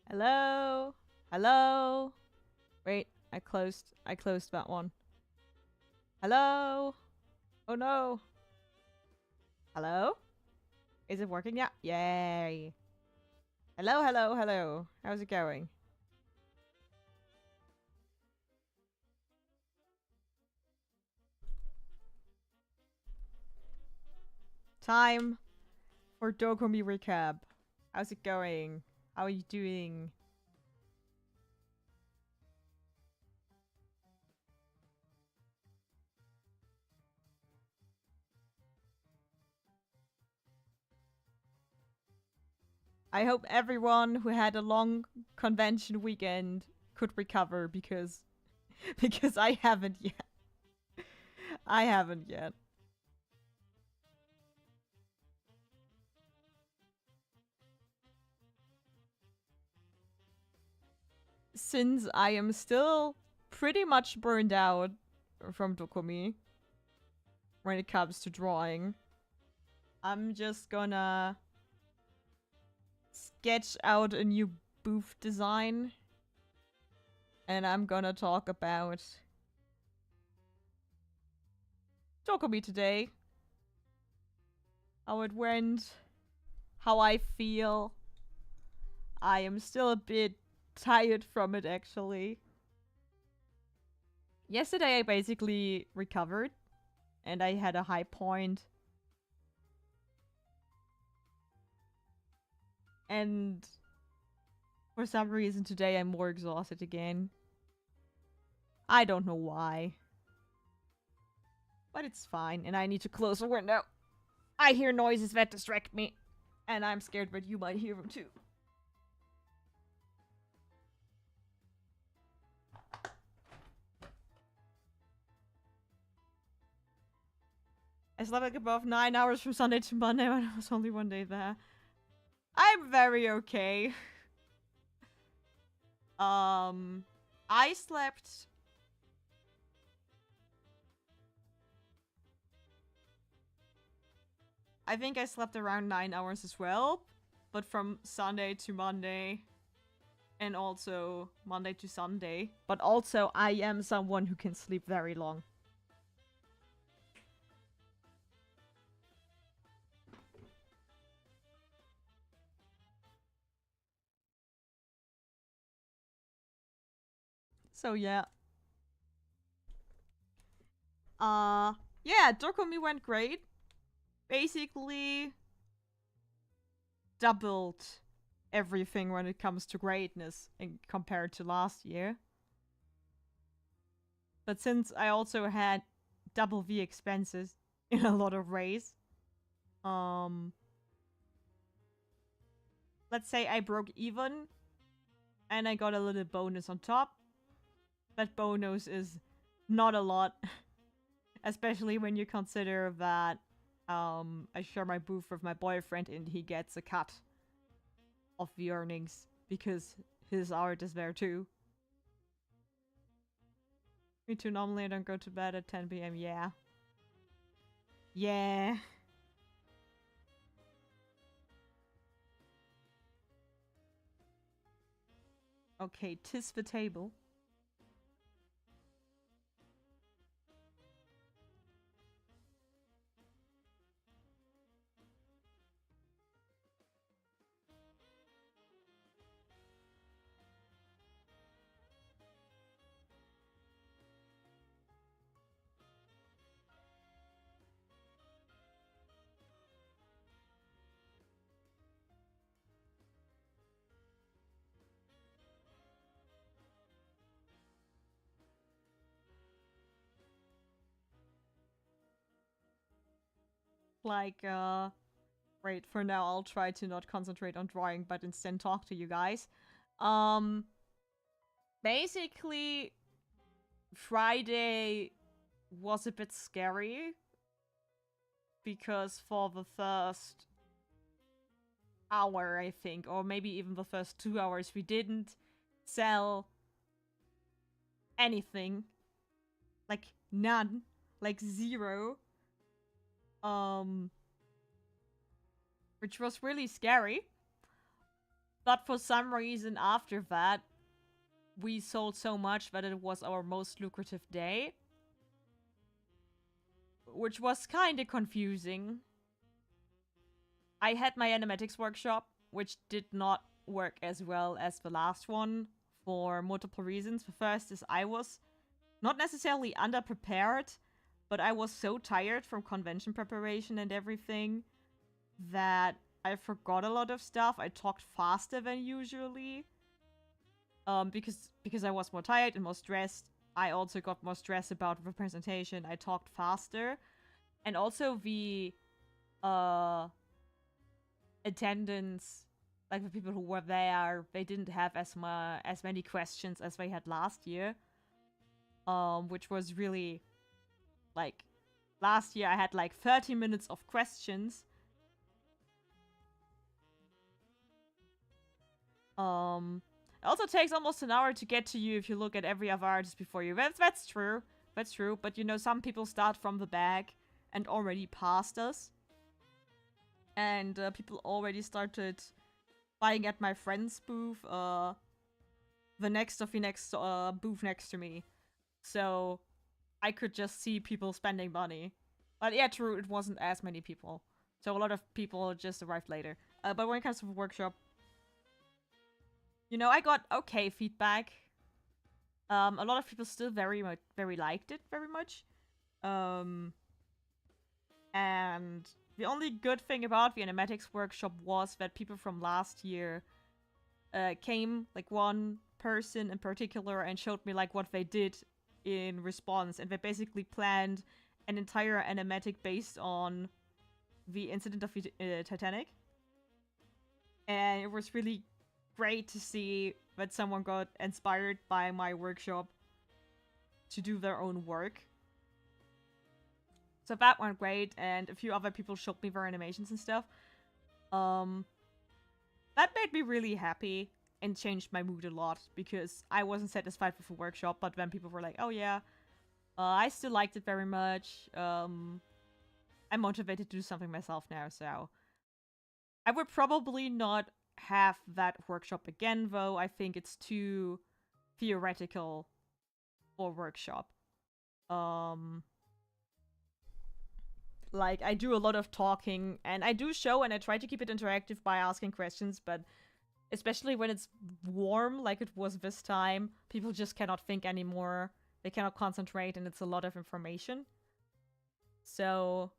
Hello? Hello? Wait, I closed that one. Hello? Oh no. Hello? Is it working? Yeah. Yay. Hello, hello, hello. How's it going? Time for Dokomi recap. How's it going? How are you doing? I hope everyone who had a long convention weekend could recover because because I haven't yet. I haven't yet. Since I am still pretty much burned out from Dokomi when it comes to drawing, I'm just gonna sketch out a new booth design and I'm gonna talk about Dokomi today. How it went, how I feel. I am still a bit tired from it actually. Yesterday I basically recovered and I had a high point. And for some reason today I'm more exhausted again. I don't know why. But it's fine, and I need to close the window. I hear noises that distract me, and I'm scared that you might hear them too. I slept like above 9 hours from Sunday to Monday when I was only one day there. I'm very okay. I slept. I think I slept around 9 hours as well, but from Sunday to Monday, and also Monday to Sunday. But also, I am someone who can sleep very long. So yeah. Uh yeah, Dokomi went great. Basically doubled everything when it comes to greatness in compared to last year. But since I also had double the expenses in a lot of ways, um let's say I broke even and I got a little bonus on top. That bonus is not a lot, especially when you consider that I share my booth with my boyfriend and he gets a cut of the earnings because his art is there too. Me too, normally I don't go to bed at 10 p.m. Yeah. Yeah. Okay, tis the table. Like, wait, for now I'll try to not concentrate on drawing, but instead talk to you guys. Um, basically, Friday was a bit scary because for the first hour, I think, or maybe even the first 2 hours, we didn't sell anything. Like, none. Like, zero. Um, which was really scary. But for some reason after that, we sold so much that it was our most lucrative day. Which was kind of confusing. I had my animatics workshop, which did not work as well as the last one for multiple reasons. The first is I was not necessarily underprepared, but I was so tired from convention preparation and everything that I forgot a lot of stuff. I talked faster than usually. Because I was more tired and more stressed. I also got more stressed about the presentation. I talked faster. And also the attendance, like the people who were there, they didn't have as many questions as they had last year. Which was really, like, last year I had like 30 minutes of questions. It also takes almost an hour to get to you if you look at every other artist before you. That's true. That's true. But you know, some people start from the back and already passed us. And people already started buying at my friend's booth, the next booth next to me. So I could just see people spending money. But yeah, true, it wasn't as many people. So a lot of people just arrived later. But when it comes to the workshop, you know, I got okay feedback. A lot of people still very liked it very much. And the only good thing about the animatics workshop was that people from last year came, like one person in particular, and showed me like what they did in response, and they basically planned an entire animatic based on the incident of the Titanic. And it was really great to see that someone got inspired by my workshop to do their own work. So that went great, and a few other people showed me their animations and stuff. That made me really happy and changed my mood a lot, because I wasn't satisfied with the workshop, but then people were like, oh yeah, I still liked it very much. I'm motivated to do something myself now, so I would probably not have that workshop again, though. I think it's too theoretical for workshop. Like, I do a lot of talking, and I do show, and I try to keep it interactive by asking questions, but especially when it's warm, like it was this time, people just cannot think anymore. They cannot concentrate, and it's a lot of information. So,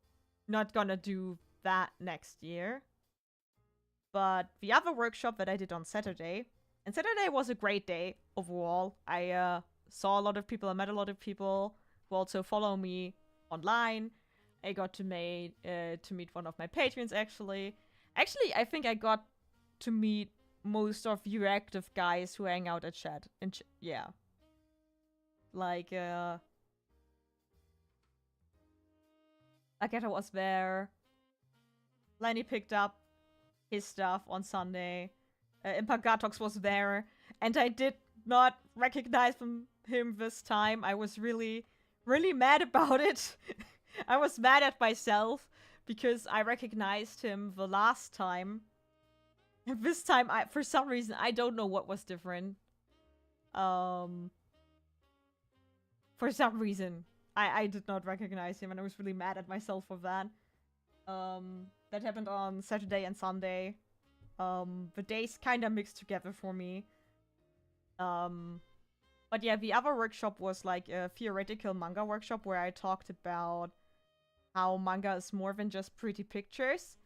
not gonna do that next year. But the other workshop that I did on Saturday, and Saturday was a great day overall. I saw a lot of people, I met a lot of people who also follow me online. I got to meet one of my patrons, actually. Actually, I think I got to meet most of you active guys who hang out at chat. Yeah. Like, Katta was there. Lenny picked up his stuff on Sunday. Impagatox was there. And I did not recognize him this time. I was really, really mad about it. I was mad at myself because I recognized him the last time. And this time, for some reason, I don't know what was different. For some reason, I did not recognize him, and I was really mad at myself for that. That happened on Saturday and Sunday. The days kind of mixed together for me. But yeah, the other workshop was like a theoretical manga workshop where I talked about how manga is more than just pretty pictures.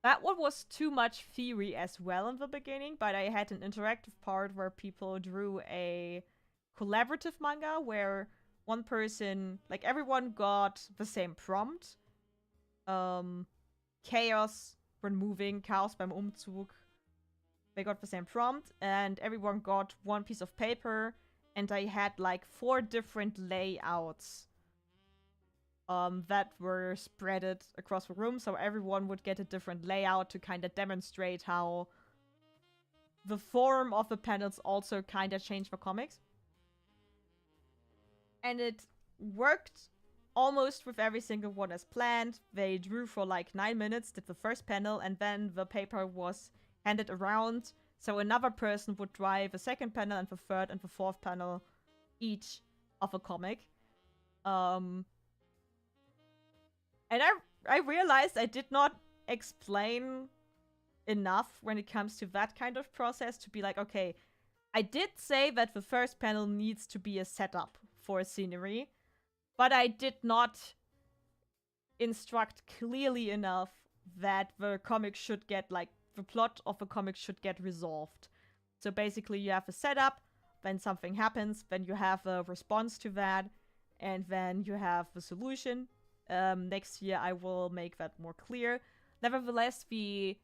That one was too much theory as well in the beginning, but I had an interactive part where people drew a collaborative manga where one person, like everyone got the same prompt. Chaos when moving, Chaos beim Umzug. They got the same prompt, and everyone got one piece of paper, and I had like 4 different layouts that were spreaded across the room, so everyone would get a different layout to kind of demonstrate how the form of the panels also kind of changed the comics. And it worked almost with every single one as planned. They drew for like 9 minutes, did the first panel, and then the paper was handed around So another person would drive a second panel and the third and the fourth panel each of a comic. And I realized I did not explain enough when it comes to that kind of process to be like, okay, I did say that the first panel needs to be a setup for a scenery, but I did not instruct clearly enough that the comic should get, like, the plot of the comic should get resolved. So basically you have a setup, then something happens, then you have a response to that, and then you have the solution. Next year I will make that more clear. Nevertheless, a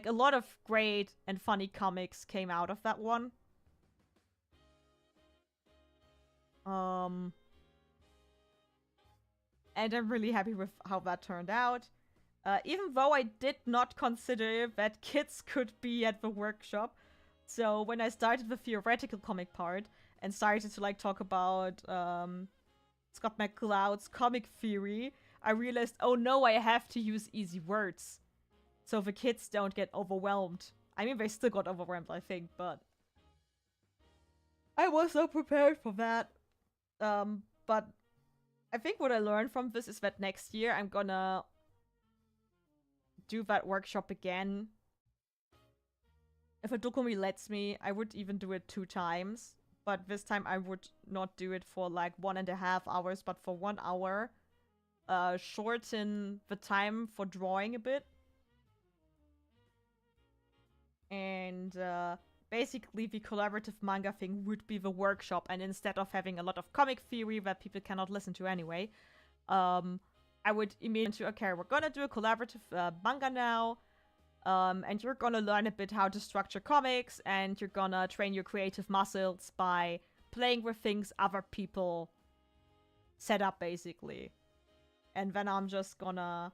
lot of great and funny comics came out of that one. And I'm really happy with how that turned out. Even though I did not consider that kids could be at the workshop. So when I started the theoretical comic part and started to, like, talk about Scott McCloud's comic theory, I realized, oh no, I have to use easy words so the kids don't get overwhelmed. I mean, they still got overwhelmed, I think, but I was so prepared for that. But I think what I learned from this is that next year I'm gonna do that workshop again. If a Dokomi lets me, I would even do it 2 times. But this time I would not do it for like 1.5 hours, but for 1 hour. Shorten the time for drawing a bit. And basically the collaborative manga thing would be the workshop, and instead of having a lot of comic theory that people cannot listen to anyway, I would immediately, okay, we're gonna do a collaborative manga now, and you're gonna learn a bit how to structure comics, and you're gonna train your creative muscles by playing with things other people set up, basically. And then I'm just gonna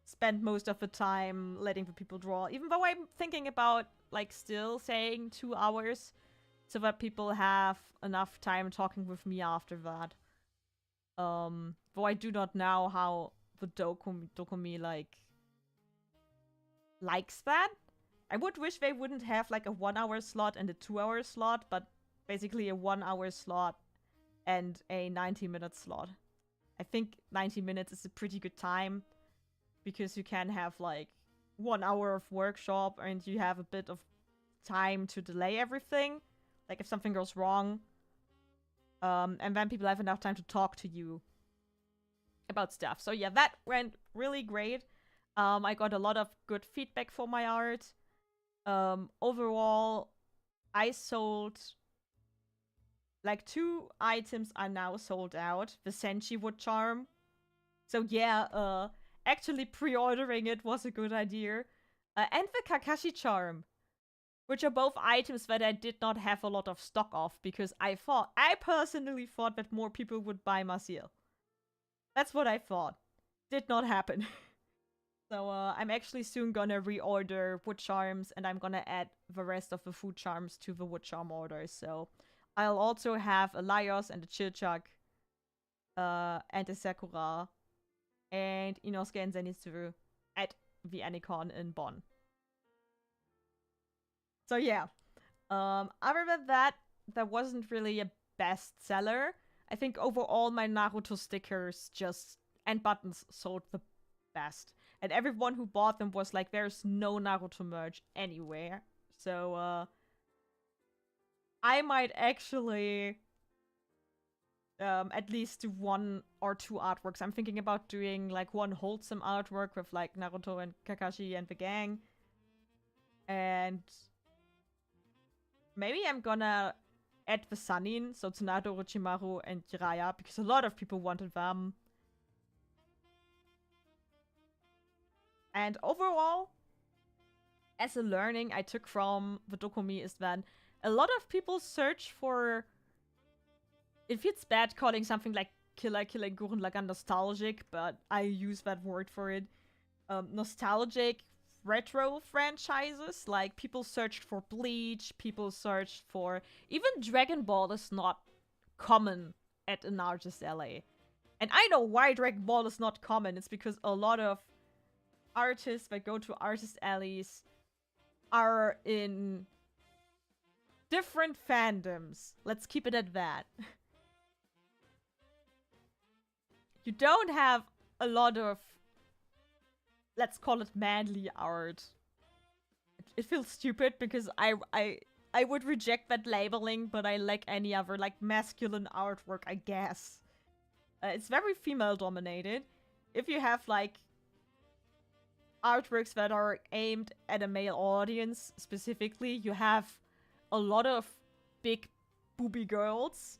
spend most of the time letting the people draw, even though I'm thinking about, like, still saying 2 hours so that people have enough time talking with me after that. Though I do not know how the Dokomi likes that. I would wish they wouldn't have, like, a 1 hour slot and a 2 hour slot, but basically a 1 hour slot and a 90-minute slot. I think 90 minutes is a pretty good time, because you can have, like, 1 hour of workshop and you have a bit of time to delay everything. Like, if something goes wrong. And then people have enough time to talk to you about stuff. So yeah, that went really great. I got a lot of good feedback for my art. Overall, I sold... like, 2 items are now sold out. The Senshi wood charm. So yeah, actually pre-ordering it was a good idea. And the Kakashi charm. Which are both items that I did not have a lot of stock of, because I personally thought that more people would buy Masil. That's what I thought. Did not happen. So I'm actually soon gonna reorder wood charms, and I'm gonna add the rest of the food charms to the wood charm order. So I'll also have a Laios and a Chilchak, and a Sakura, and Inosuke and Zenitsu at the Anicon in Bonn. So yeah, other than that, there wasn't really a bestseller. I think overall my Naruto stickers and buttons sold the best. And everyone who bought them was like, there's no Naruto merch anywhere. So, I might actually at least do 1 or 2 artworks. I'm thinking about doing, like, 1 wholesome artwork with, like, Naruto and Kakashi and the gang. And maybe I'm gonna add the Sannin, so Tsunade, Orochimaru, and Jiraiya, because a lot of people wanted them. And overall, as a learning I took from the Dokomi is that a lot of people search for... It feels bad calling something like Kill Kill and Gurren Lagann nostalgic, but I use that word for it. Nostalgic retro franchises. Like, people searched for Bleach, people searched for... Even Dragon Ball is not common at an artist LA. And I know why Dragon Ball is not common. It's because a lot of artists that go to artist alleys are in different fandoms. Let's keep it at that. You don't have a lot of, let's call it manly art. It feels stupid because I would reject that labeling, but I like any other like masculine artwork, I guess. It's very female dominated. If you have like artworks that are aimed at a male audience specifically, you have a lot of big booby girls.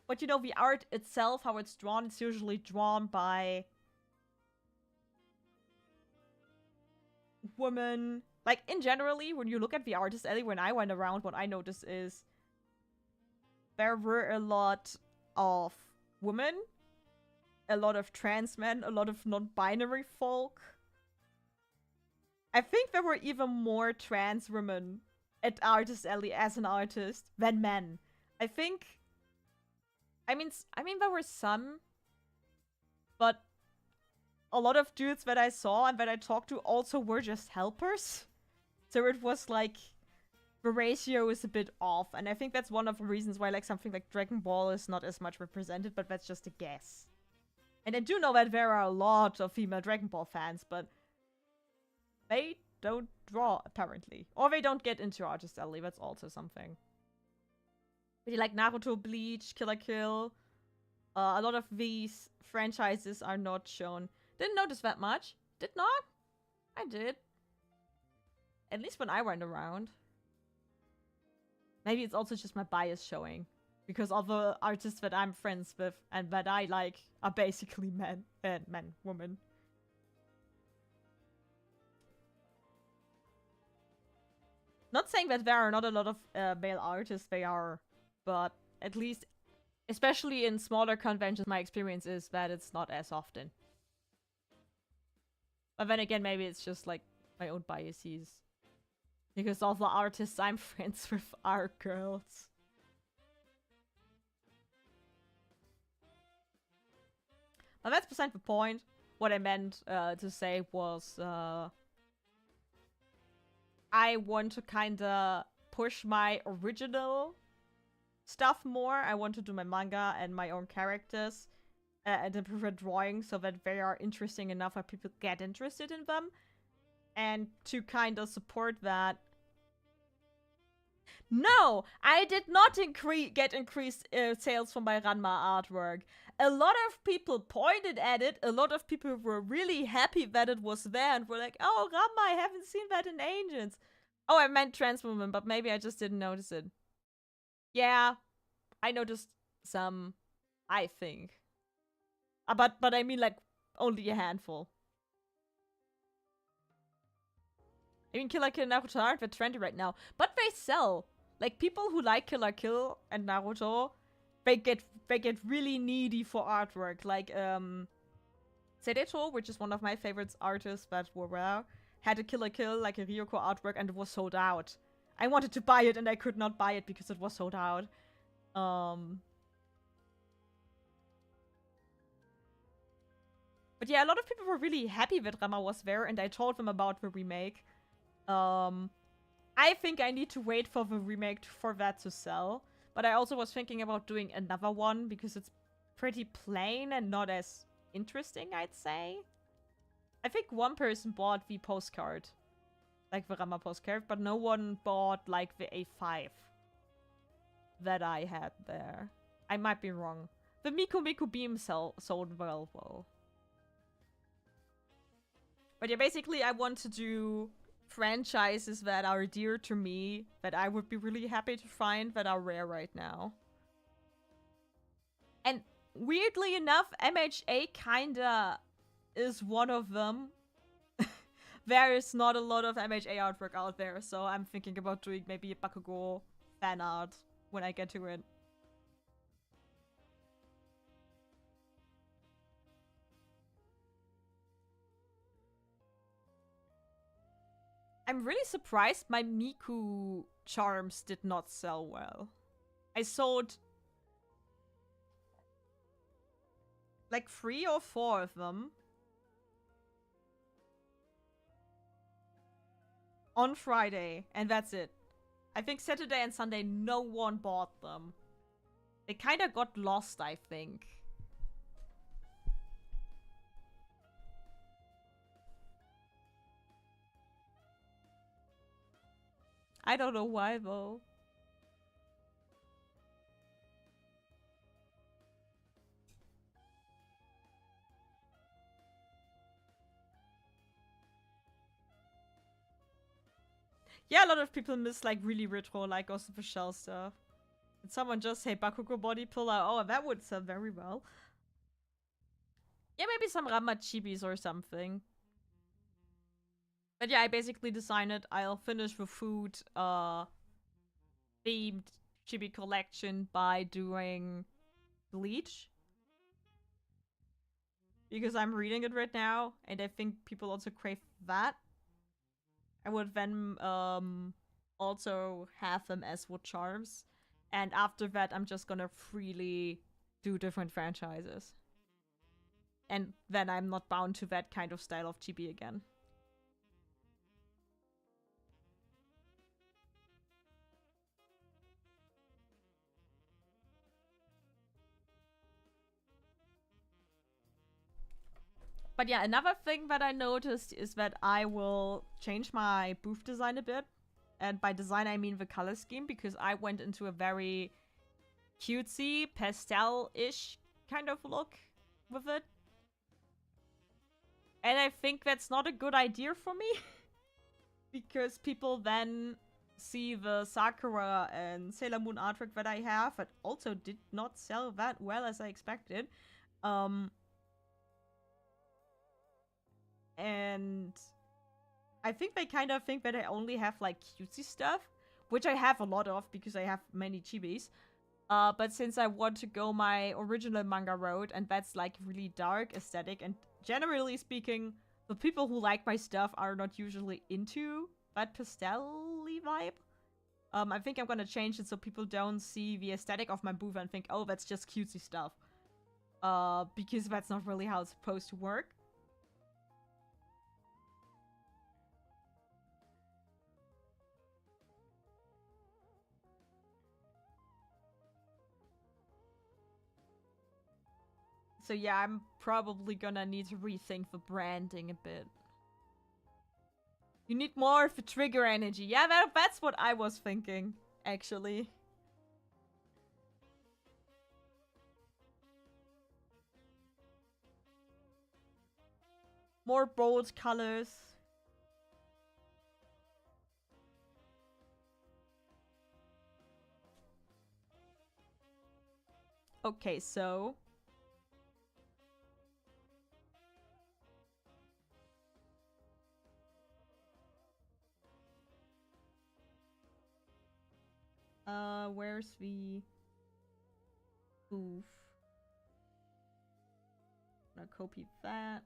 But you know, the art itself, how it's drawn, it's usually drawn by women. Like, in generally, when you look at the artist alley, when I went around, what I noticed is there were a lot of women, a lot of trans men, a lot of non-binary folk. I think there were even more trans women at Artist Alley as an artist than men. I think... I mean, there were some, but a lot of dudes that I saw and that I talked to also were just helpers. So it was like, the ratio is a bit off, and I think that's one of the reasons why like something like Dragon Ball is not as much represented, but that's just a guess. And I do know that there are a lot of female Dragon Ball fans, but they don't draw, apparently. Or they don't get into Artist Alley, that's also something. But you like Naruto, Bleach, Kill la Kill. A lot of these franchises are not shown. Didn't notice that much. Did not? I did. At least when I went around. Maybe it's also just my bias showing. Because all the artists that I'm friends with and that I like are basically men. Women. Not saying that there are not a lot of male artists, they are. But at least, especially in smaller conventions, my experience is that it's not as often. But then again, maybe it's just like my own biases. Because all the artists I'm friends with are girls. But that's beside the point. What I meant to say was I want to kinda push my original stuff more. I want to do my manga and my own characters and improve drawing so that they are interesting enough that people get interested in them. And to kind of support that. No! I did not get increased sales from my Ranma artwork. A lot of people pointed at it. A lot of people were really happy that it was there and were like, oh, Ranma, I haven't seen that in ages. Oh, I meant trans women, but maybe I just didn't notice it. Yeah, I noticed some, I think. But I mean like only a handful. I mean Kill la Kill and Naruto aren't that trendy right now, but they sell. Like people who like Kill la Kill and Naruto, they get really needy for artwork. Like Sereto, which is one of my favorite artists that were there, had a Kill la Kill, like a Ryoko artwork, and it was sold out. I wanted to buy it and I could not buy it because it was sold out. But yeah, a lot of people were really happy that Rama was there, and I told them about the remake. I think I need to wait for the remake for that to sell. But I also was thinking about doing another one because it's pretty plain and not as interesting, I'd say. I think one person bought the postcard. Like the Rama postcard, but no one bought like the A5 that I had there. I might be wrong. The Miku Miku Beam sold well, though. But yeah, basically I want to do franchises that are dear to me, that I would be really happy to find, that are rare right now. And weirdly enough, MHA kinda is one of them. There is not a lot of MHA artwork out there, so I'm thinking about doing maybe a Bakugo fan art when I get to it. I'm really surprised my Miku charms did not sell well. I sold like 3 or 4 of them on Friday, and that's it. I think Saturday and Sunday, no one bought them. They kind of got lost, I think. I don't know why, though. Yeah, a lot of people miss, like, really retro, like, Ghost of the Shell stuff. Did someone just say Bakugo body pillow? Oh, that would sell very well. Yeah, maybe some Ranma chibis or something. But yeah, I basically decided I'll finish the food themed chibi collection by doing Bleach. Because I'm reading it right now, and I think people also crave that. I would then also have them as wood charms. And after that, I'm just gonna freely do different franchises. And then I'm not bound to that kind of style of chibi again. But yeah, another thing that I noticed is that I will change my booth design a bit. And by design, I mean the color scheme, because I went into a very cutesy, pastel-ish kind of look with it. And I think that's not a good idea for me. Because people then see the Sakura and Sailor Moon artwork that I have that also did not sell that well as I expected. And I think they kind of think that I only have like cutesy stuff, which I have a lot of because I have many chibis. But since I want to go my original manga road, and that's like really dark aesthetic, and generally speaking, the people who like my stuff are not usually into that pastel-y vibe. I think I'm gonna change it so people don't see the aesthetic of my booth and think, oh, that's just cutesy stuff. Because that's not really how it's supposed to work. So yeah, I'm probably gonna need to rethink the branding a bit. You need more of the trigger energy. Yeah, that's what I was thinking, actually. More bold colors. Okay, so... where's the booth? I'm gonna copy that.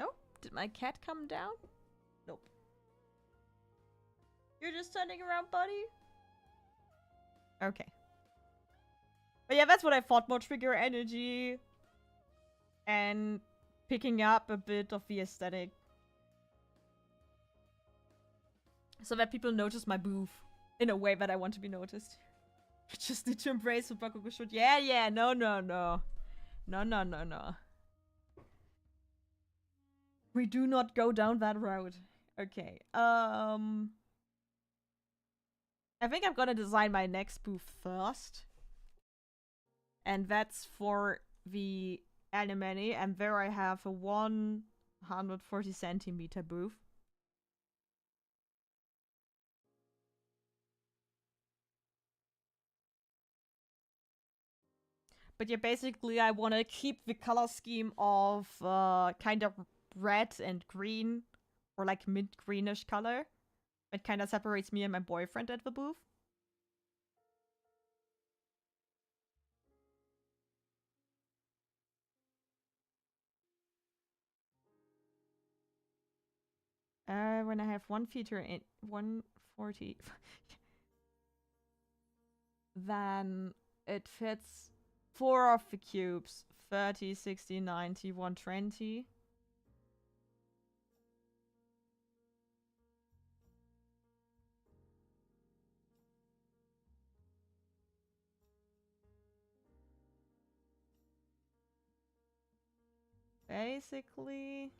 Oh, did my cat come down? Nope. You're just turning around, buddy? Okay. But yeah, that's what I thought. More trigger energy. And picking up a bit of the aesthetic. So that people notice my booth in a way that I want to be noticed. You just need to embrace the Bakugo shoot. Yeah, no. No. We do not go down that road. Okay. I think I'm gonna design my next booth first. And that's for the Anemone. And there I have a 140 centimeter booth. But yeah, basically I want to keep the color scheme of kind of red and green, or like mint greenish color. It kind of separates me and my boyfriend at the booth. When I have one feature in 140, then it fits 4 of the cubes. 30, 60, 90, 120. Basically.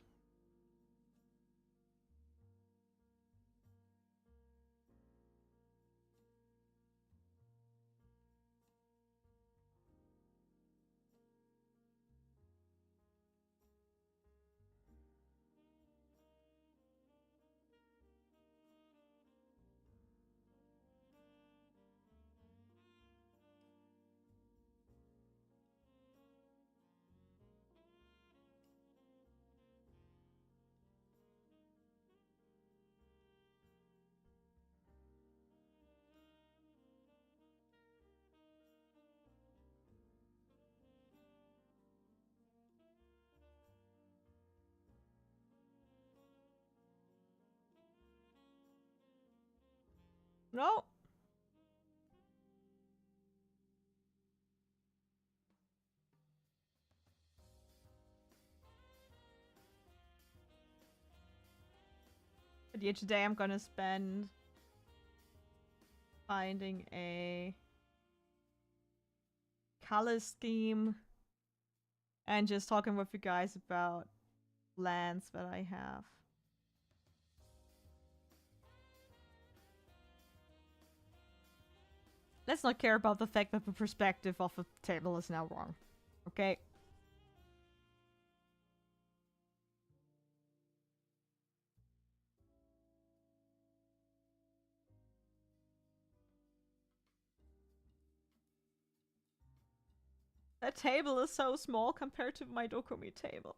No. But yeah, today I'm gonna spend finding a color scheme and just talking with you guys about lands that I have. Let's not care about the fact that the perspective of the table is now wrong. Okay? That table is so small compared to my Dokomi table.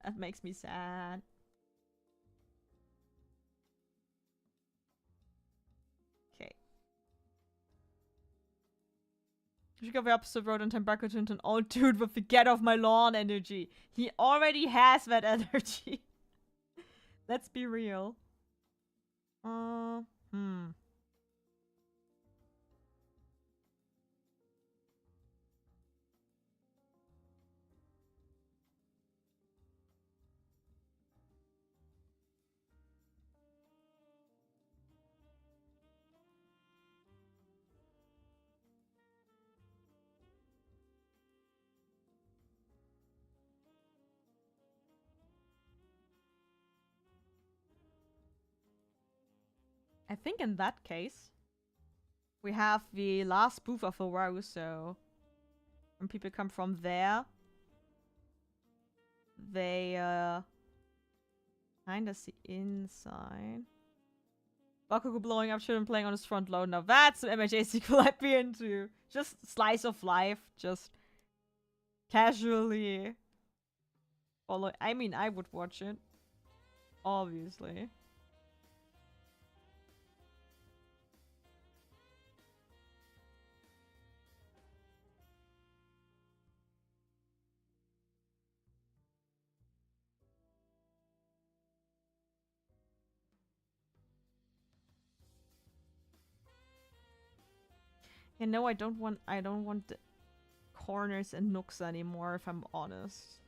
That makes me sad. Okay. The episode wrote on Tembako to an old dude with the get off my lawn energy. He already has that energy. Let's be real. I think in that case, we have the last booth of a row, so when people come from there, they kinda see inside. Bakugo blowing up children playing on his front lawn. Now that's an MHA sequel I'd be into. Just slice of life, just casually follow. I mean, I would watch it, obviously. You know, I don't want the corners and nooks anymore, if I'm honest.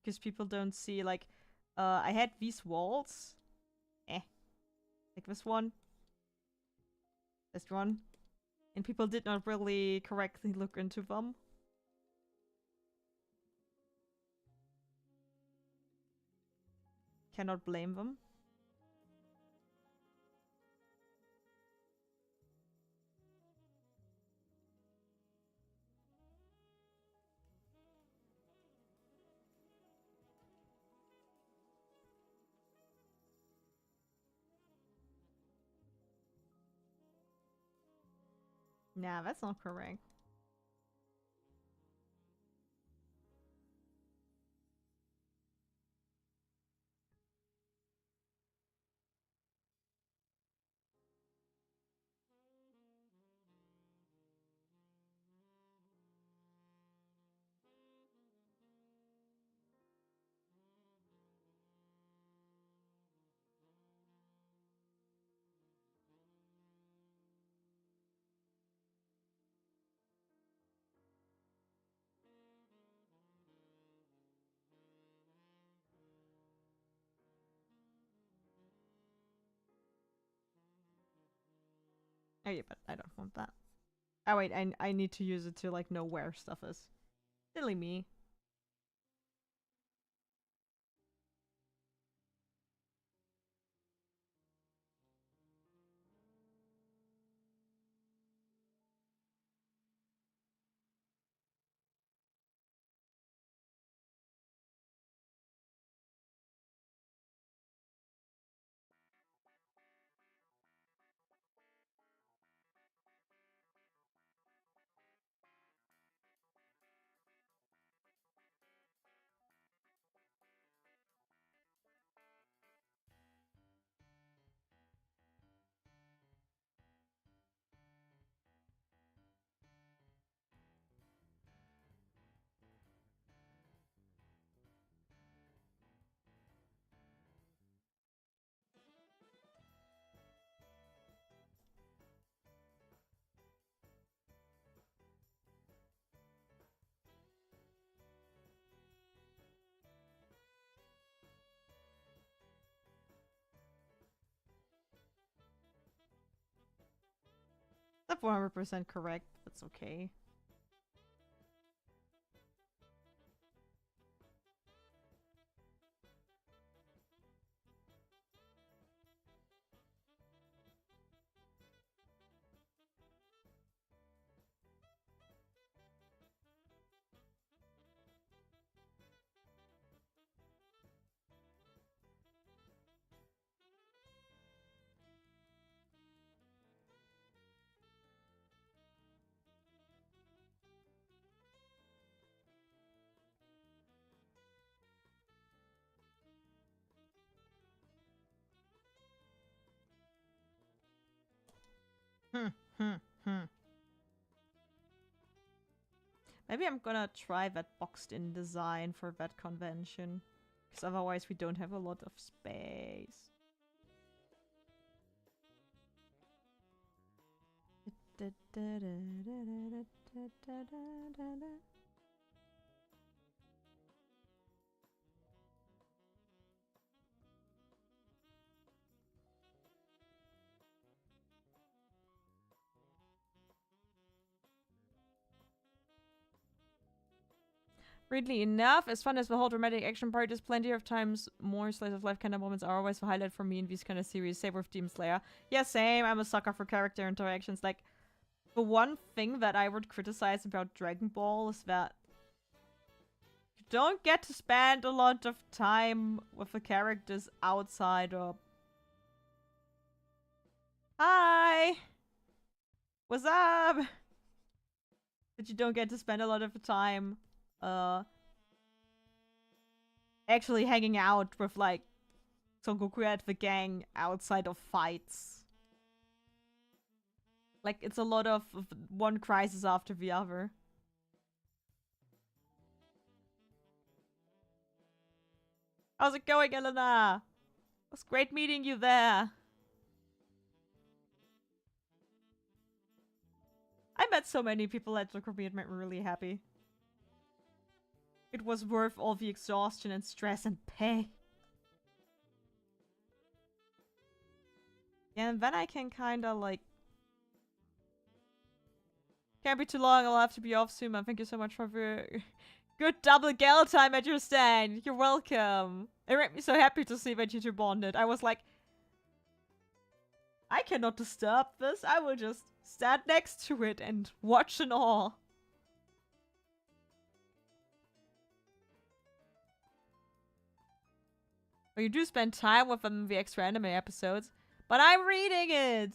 Because people don't see, like, I had these walls. Like this one. This one. And people did not really correctly look into them. Cannot blame them. Nah, that's not correct. Oh yeah, but I don't want that. Oh wait, I need to use it to like know where stuff is. Silly me. That's 100% correct. That's okay. Hmm, hmm, hmm. Maybe I'm gonna try that boxed in design for that convention. Because otherwise we don't have a lot of space. Weirdly enough, as fun as the whole dramatic action part is, plenty of times more slice of life kind of moments are always the highlight for me in these kind of series. Same with Demon Slayer. Yeah, same. I'm a sucker for character interactions. Like, the one thing that I would criticize about Dragon Ball is that you don't get to spend a lot of time with the characters outside of... Hi! What's up? That you don't get to spend a lot of the time, actually hanging out with, like, Son Goku and the gang outside of fights. Like, it's a lot of one crisis after the other. How's it going, Elena? It was great meeting you there. I met so many people at Dokomi. It made me really happy. It was worth all the exhaustion and stress and pay. Yeah, and then I can kinda like... Can't be too long, I'll have to be off soon, man. Thank you so much for the good double gal time at your stand. You're welcome. It made me so happy to see that you two bonded. I was like, I cannot disturb this. I will just stand next to it and watch in awe. Well, you do spend time with them in the extra anime episodes, but I'm reading it.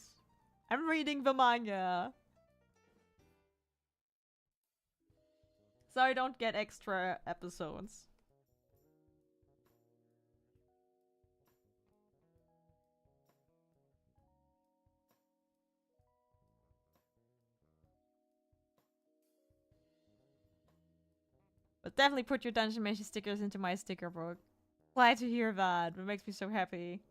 I'm reading the manga. So I don't get extra episodes. But definitely put your Dungeon Meshi stickers into my sticker book. Glad to hear that. It makes me so happy.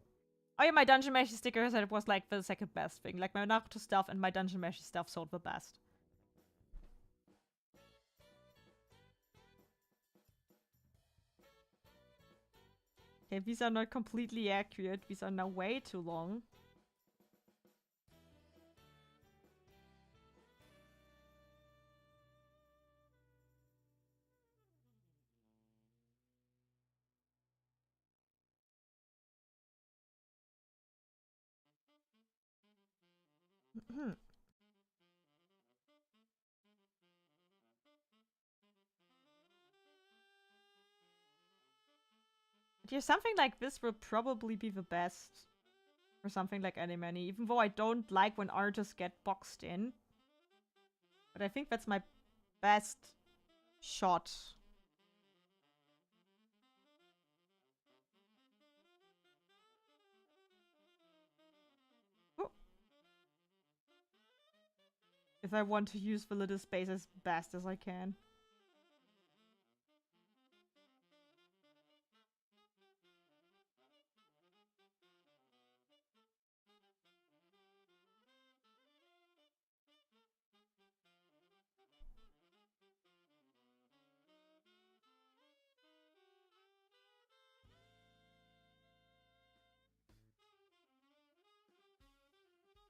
Oh yeah, my Dungeon Meshi stickers, it was like the second best thing. Like my Naruto stuff and my Dungeon Meshi stuff sold the best. Okay, these are not completely accurate. These are now way too long. Hmm. Yeah, something like this will probably be the best for something like Animani, even though I don't like when artists get boxed in. But I think that's my best shot. Oh. If I want to use the little space as best as I can.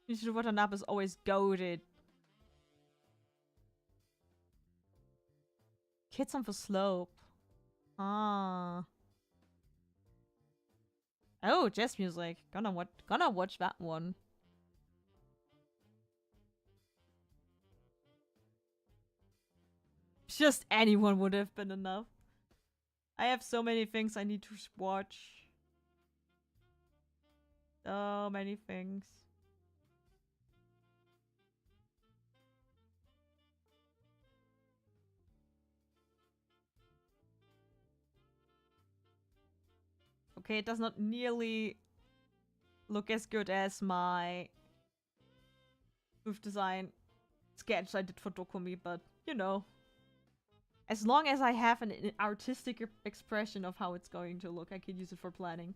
Usually Watanabe is always goaded. Kids on the Slope. Ah. Oh, jazz music. Gonna watch that one. Just anyone would have been enough. I have so many things I need to watch. So many things. Okay, it does not nearly look as good as my booth design sketch I did for Dokomi, but you know. As long as I have an artistic expression of how it's going to look, I can use it for planning.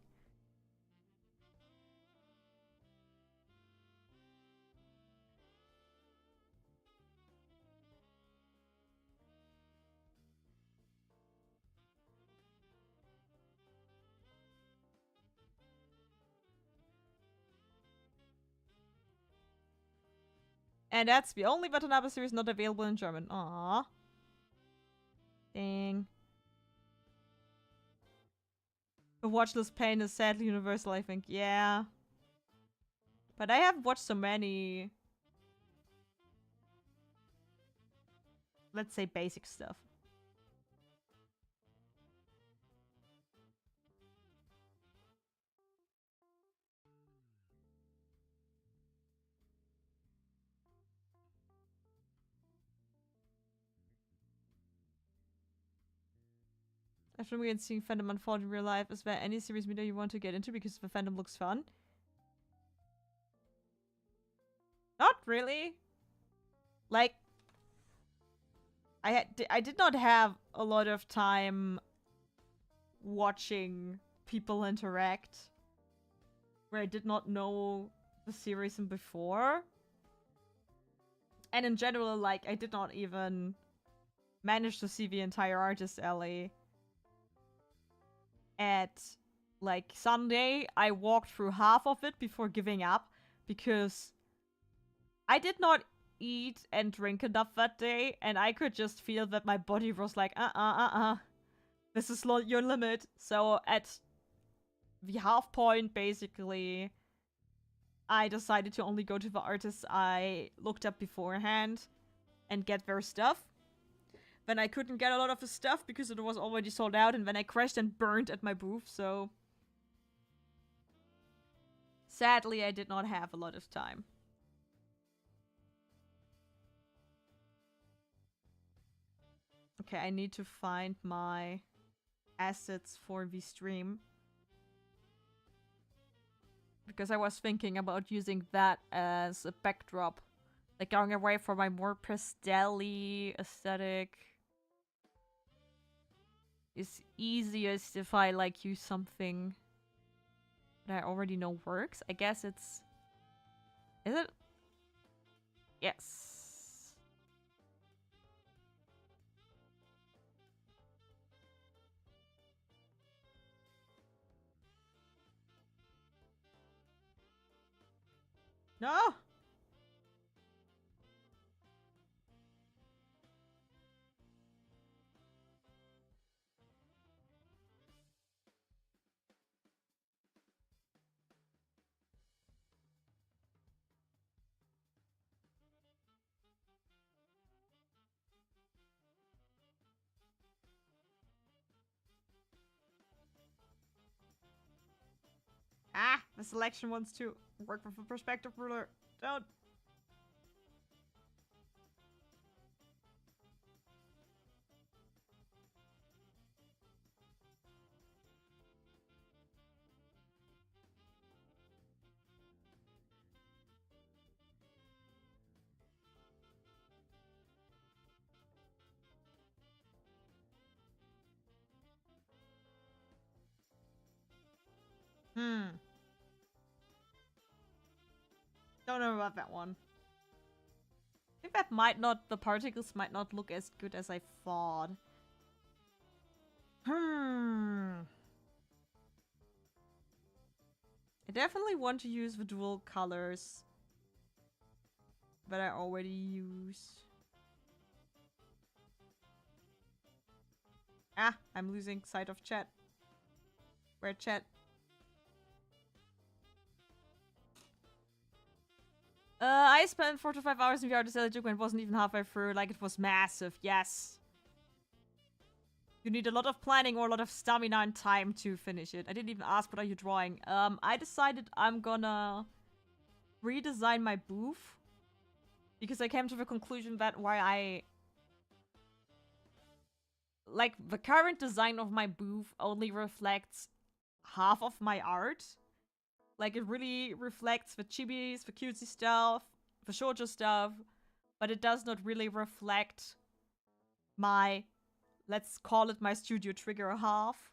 And that's the only Watanabe series not available in German. Aww. Dang. The watchless pain is sadly universal, I think. Yeah. But I have watched so many, let's say, basic stuff. After we had seen fandom unfold in real life, is there any series media you want to get into because the fandom looks fun? Not really. Like, I did not have a lot of time watching people interact where I did not know the series before. And in general, like, I did not even manage to see the entire Artist Alley. At, like, Sunday, I walked through half of it before giving up because I did not eat and drink enough that day, and I could just feel that my body was like, this is your limit. So at the half point, basically, I decided to only go to the artists I looked up beforehand and get their stuff. Then I couldn't get a lot of the stuff because it was already sold out, and then I crashed and burned at my booth, so sadly I did not have a lot of time. Okay, I need to find my assets for the stream. Because I was thinking about using that as a backdrop. Like going away from my more pastel-y aesthetic is easiest if I like use something that I already know works. I guess it's... Is it? Yes. No! The selection wants to work with a perspective ruler. Don't. Don't know about that one. I think that might not, the particles might not look as good as I thought. I definitely want to use the dual colors that I already use. Ah, I'm losing sight of chat. Where chat? I spent 4 to 5 hours in VR to Zelda and wasn't even halfway through, like it was massive, yes. You need a lot of planning or a lot of stamina and time to finish it. I didn't even ask, what are you drawing? I decided I'm gonna redesign my booth. Because I came to the conclusion that like, the current design of my booth only reflects half of my art. Like, it really reflects the chibis, the cutesy stuff, the shoujo stuff, but it does not really reflect my, let's call it my Studio Trigger half.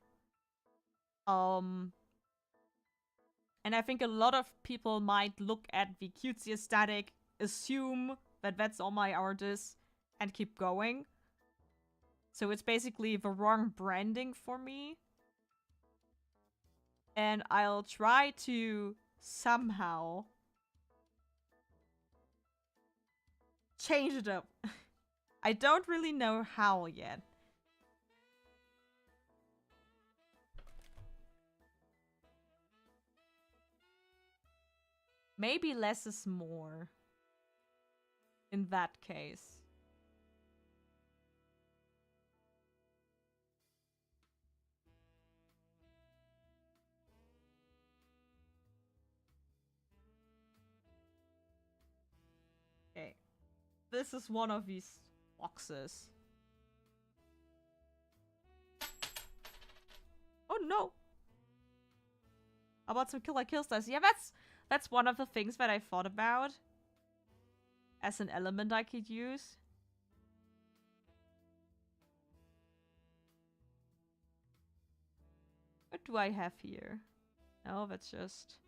And I think a lot of people might look at the cutesy aesthetic, assume that that's all my art is, and keep going. So it's basically the wrong branding for me. And I'll try to somehow change it up. I don't really know how yet. Maybe less is more. In that case. Okay. This is one of these boxes. Oh no! How about some Kill Stars? Yeah, that's one of the things that I thought about as an element I could use. What do I have here? No, that's just...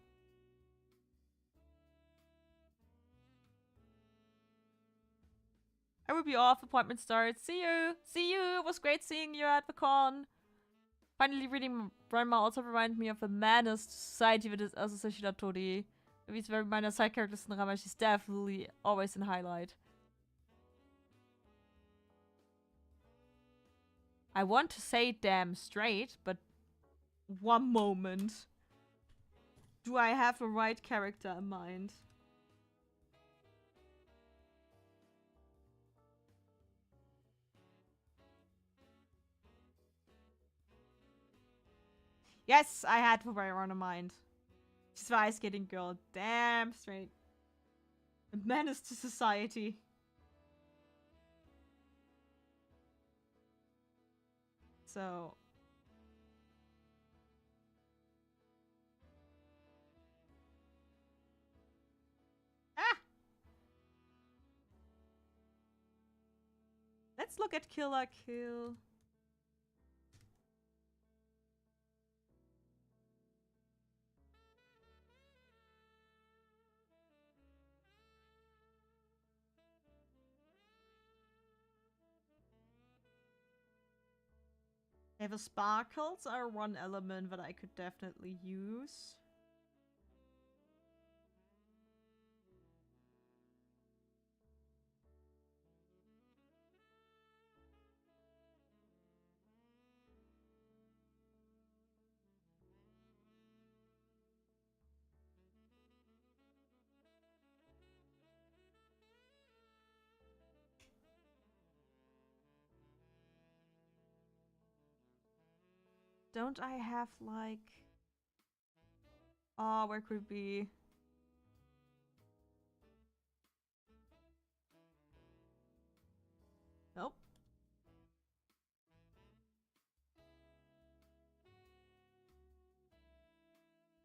I will be off. Appointment starts. See you! See you! It was great seeing you at the con. Finally reading Ranma also reminded me of a madness society that is also Tori. These very minor side characters in Ranma, she's definitely always in highlight. I want to say damn straight, but one moment. Do I have the right character in mind? Yes, I had the right one in mind. She's the ice-skating girl. Damn straight. A menace to society. So... Ah! Let's look at Kill la Kill. Yeah, the sparkles are one element that I could definitely use. Don't I have, like... Where could it be? Nope.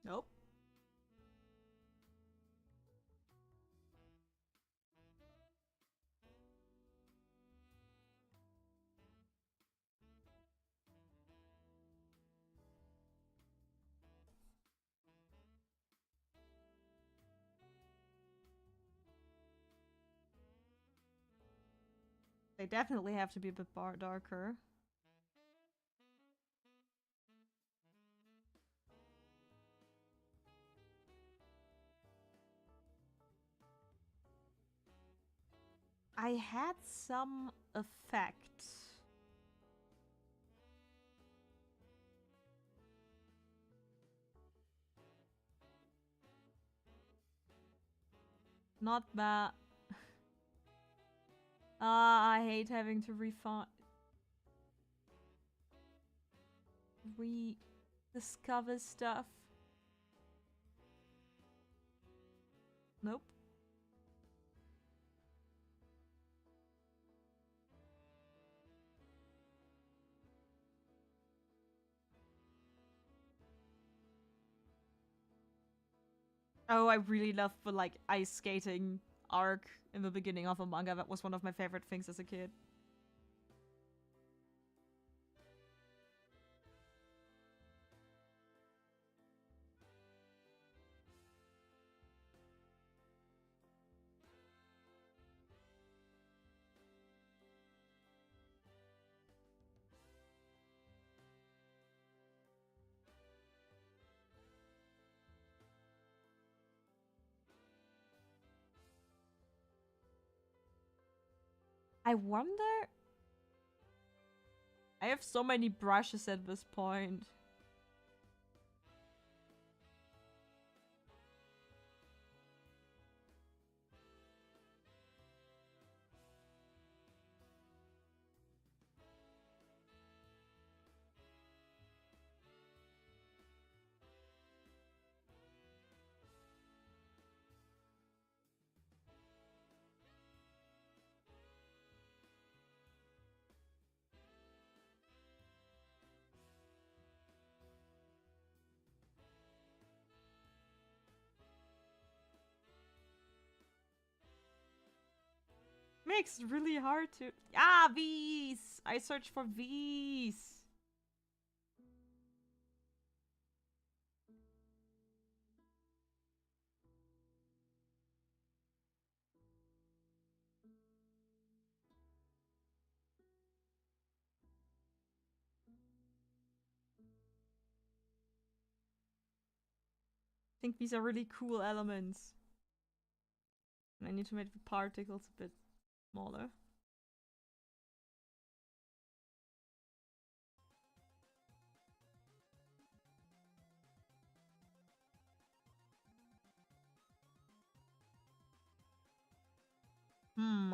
Nope. They definitely have to be a bit darker. I had some effect. Not that. I hate having to rediscover stuff. Nope. Oh, I really love the like ice skating arc in the beginning of a manga. That was one of my favorite things as a kid. I wonder. I have so many brushes at this point. Makes it really hard to. Ah, V's! I search for V's. I think these are really cool elements. And I need to make the particles a bit smaller.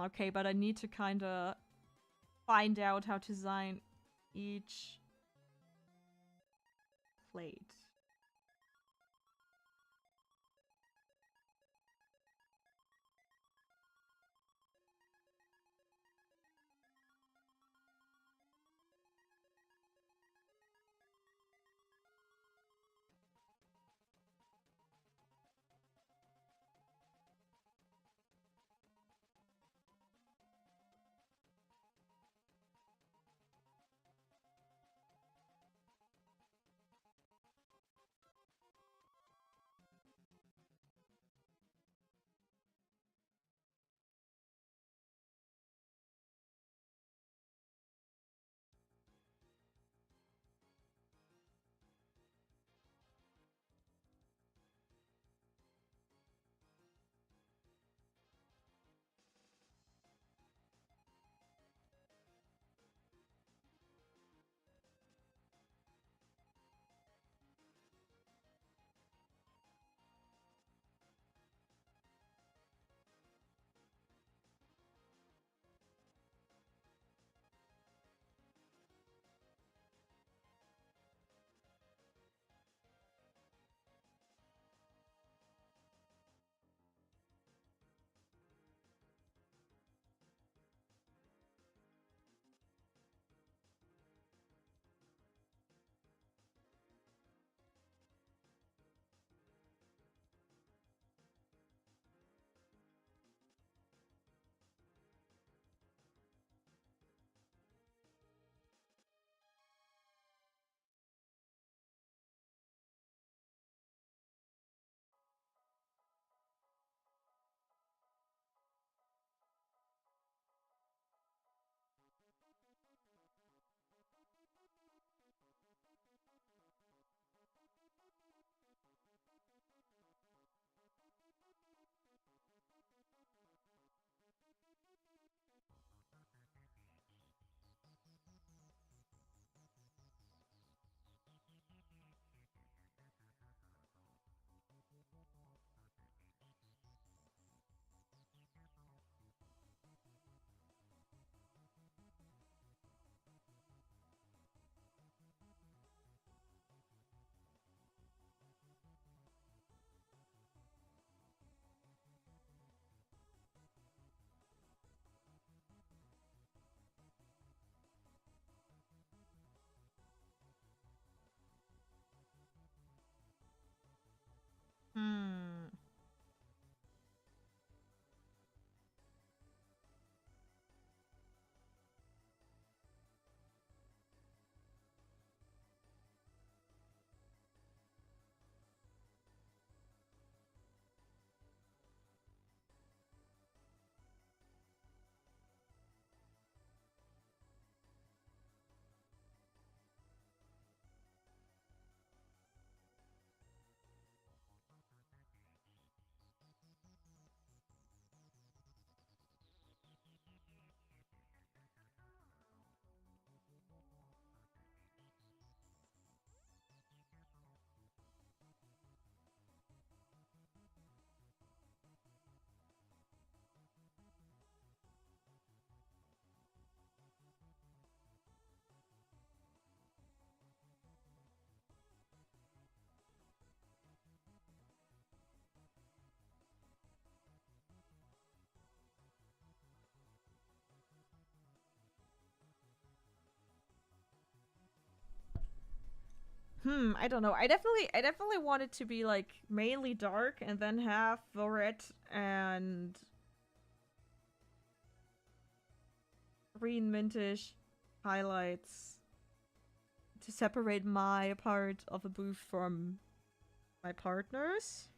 Okay, but I need to kinda find out how to design each plate. I don't know. I definitely want it to be like mainly dark and then have red and green mintish highlights to separate my part of a booth from my partner's.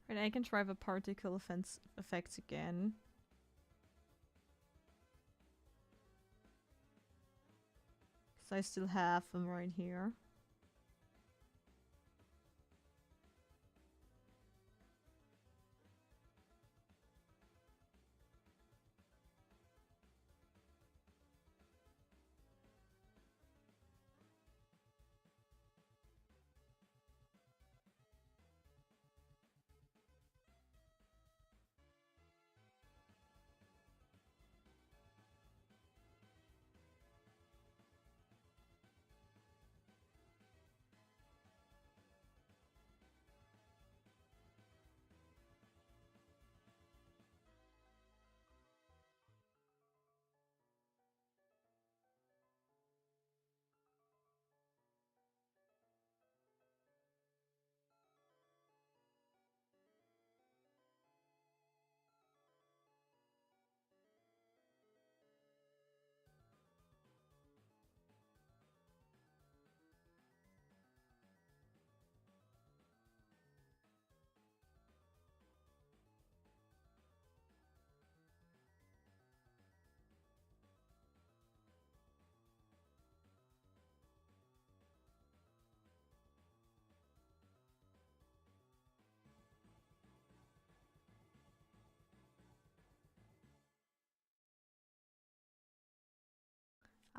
And I can try the particle effects again. Because I still have them right here.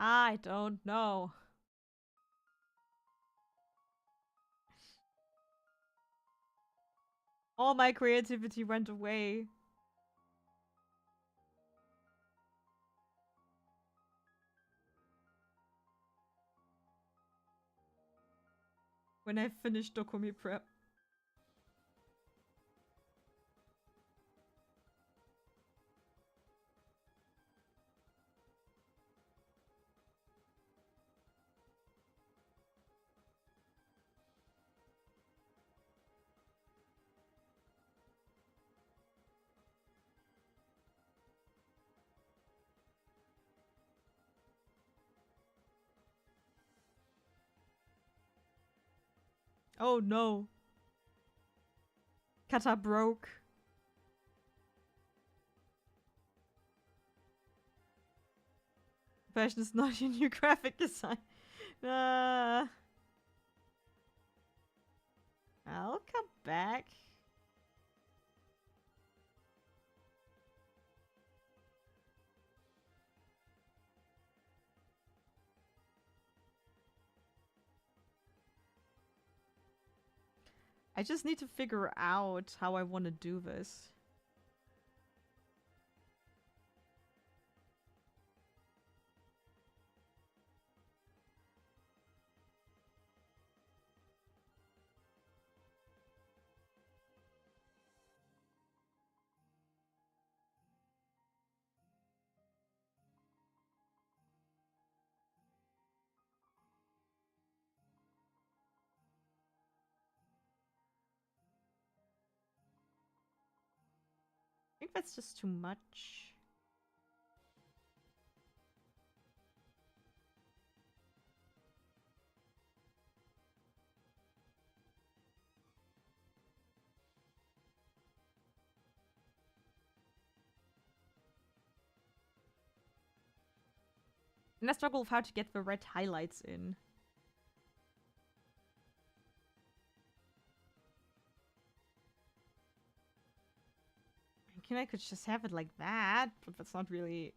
I don't know. All my creativity went away. When I finished Dokomi prep. Oh no. Katta broke. Fashion is not your new graphic design. I'll come back. I just need to figure out how I want to do this. think that's just too much. And I struggle with how to get the red highlights in. I could just have it like that, but that's not really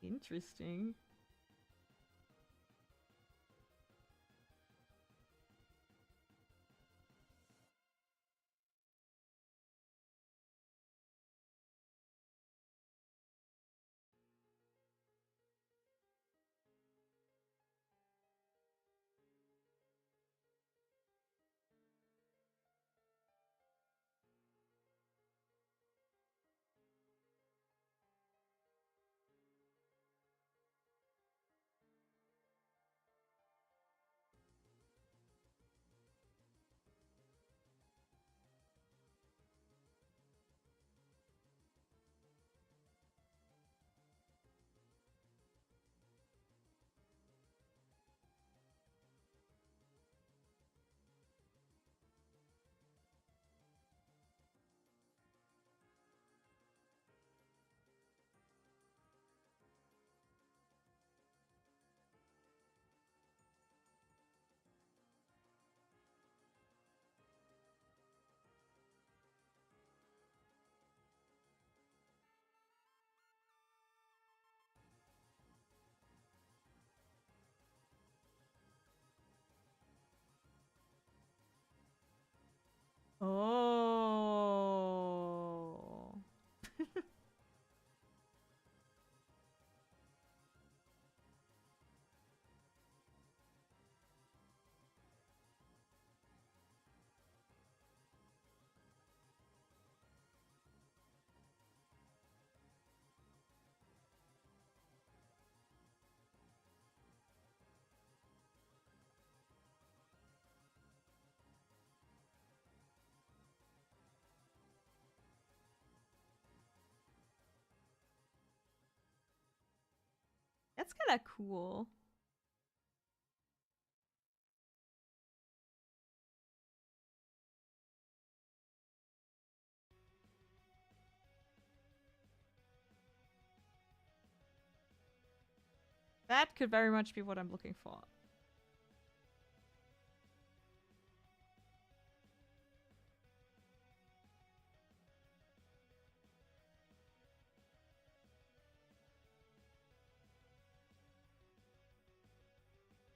interesting. Oh. That's kind of cool. That could very much be what I'm looking for.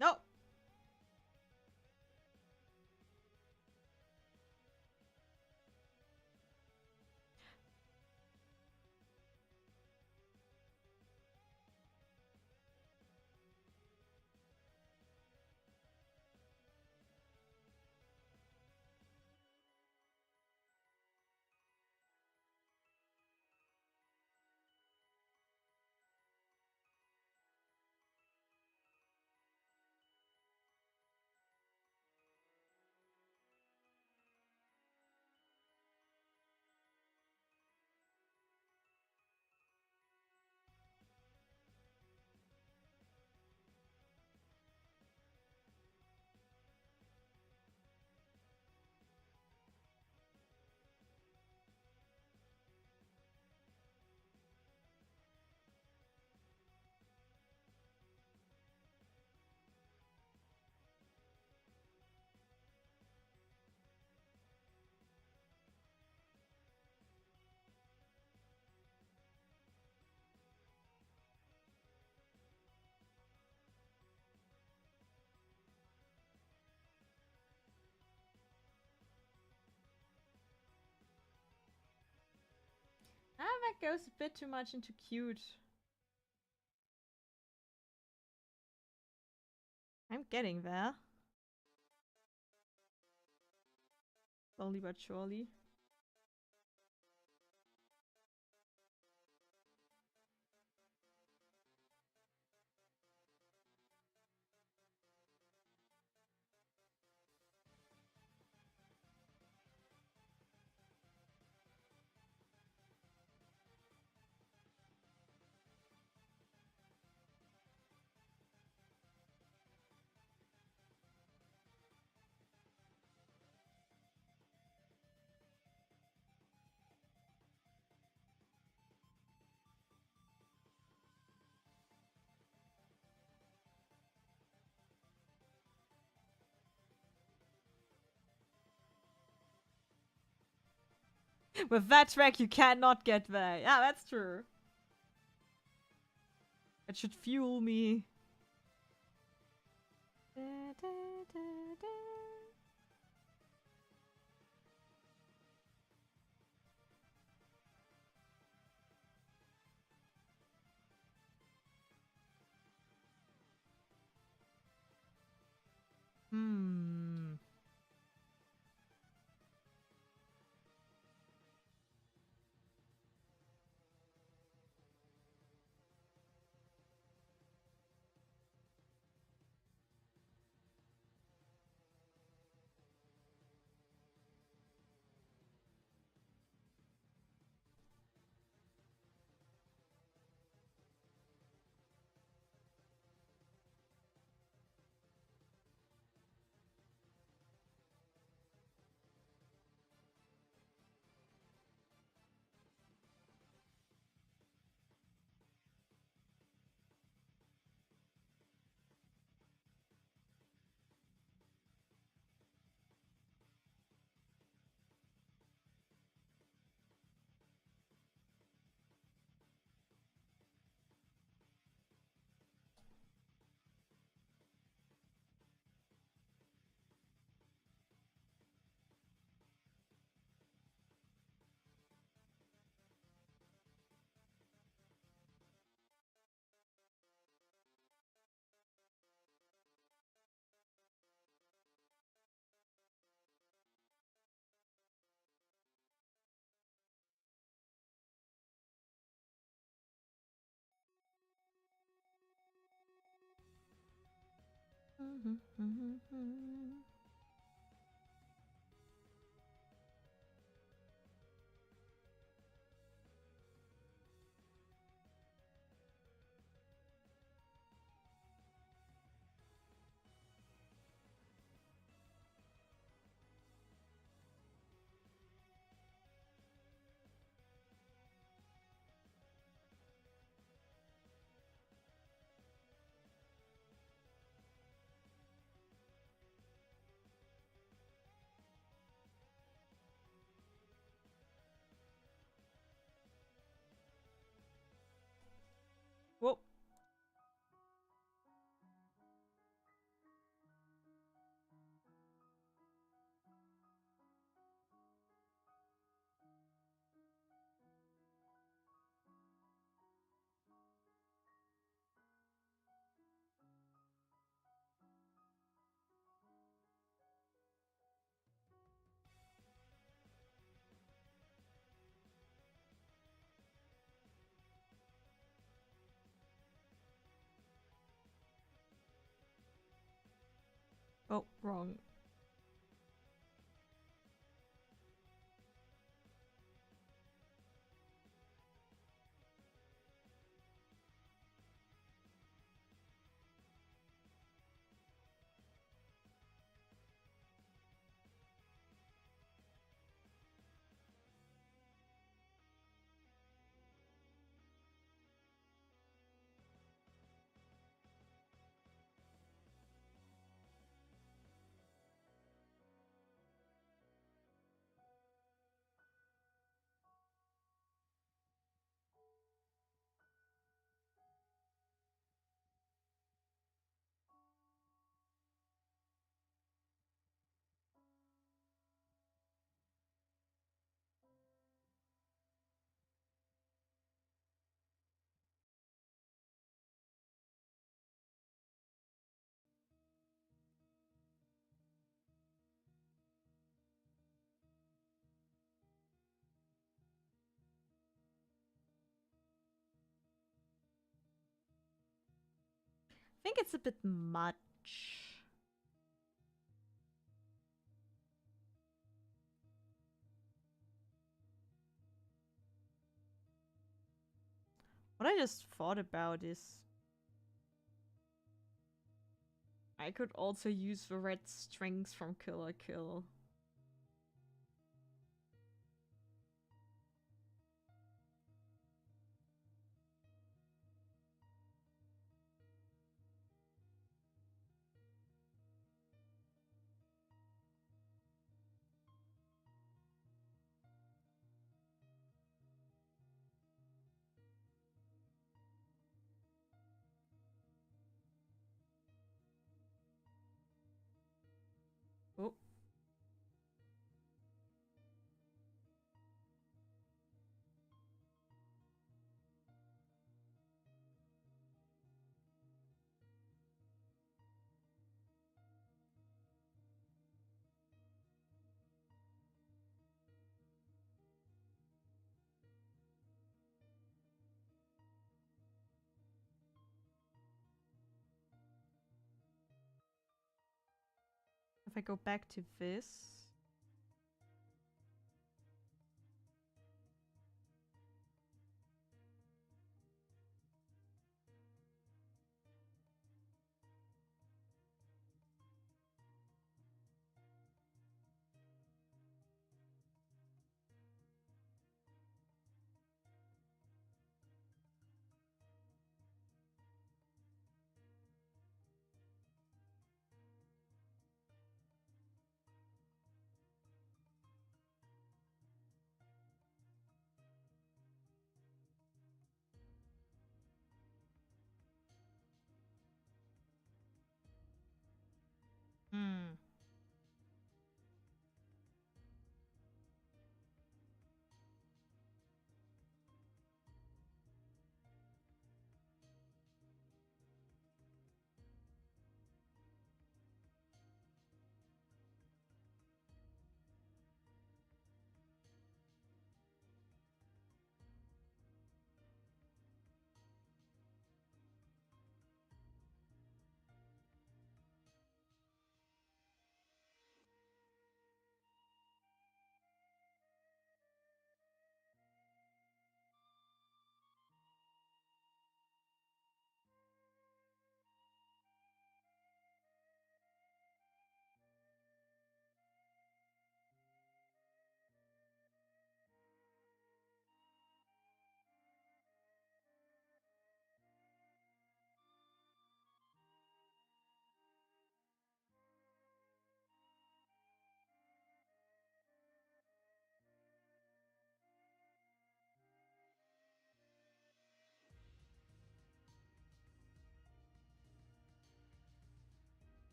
No. Ah, that goes a bit too much into cute. I'm getting there. Slowly but surely. With that track, you cannot get there. Yeah, that's true. It should fuel me. Da, da, da, da. Hmm. Whoa. Oh, wrong. I think it's a bit much. What I just thought about is I could also use the red strings from Killer Kill. I go back to this. Hmm.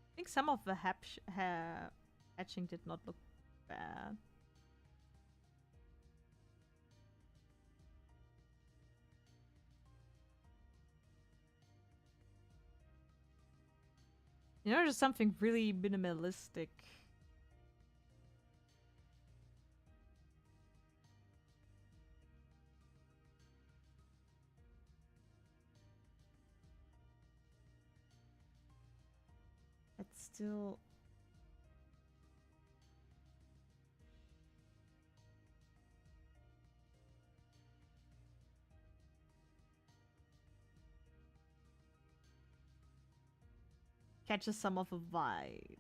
I think some of the hatching did not look bad. You know, just something really minimalistic. It's still... catches some of a vibe.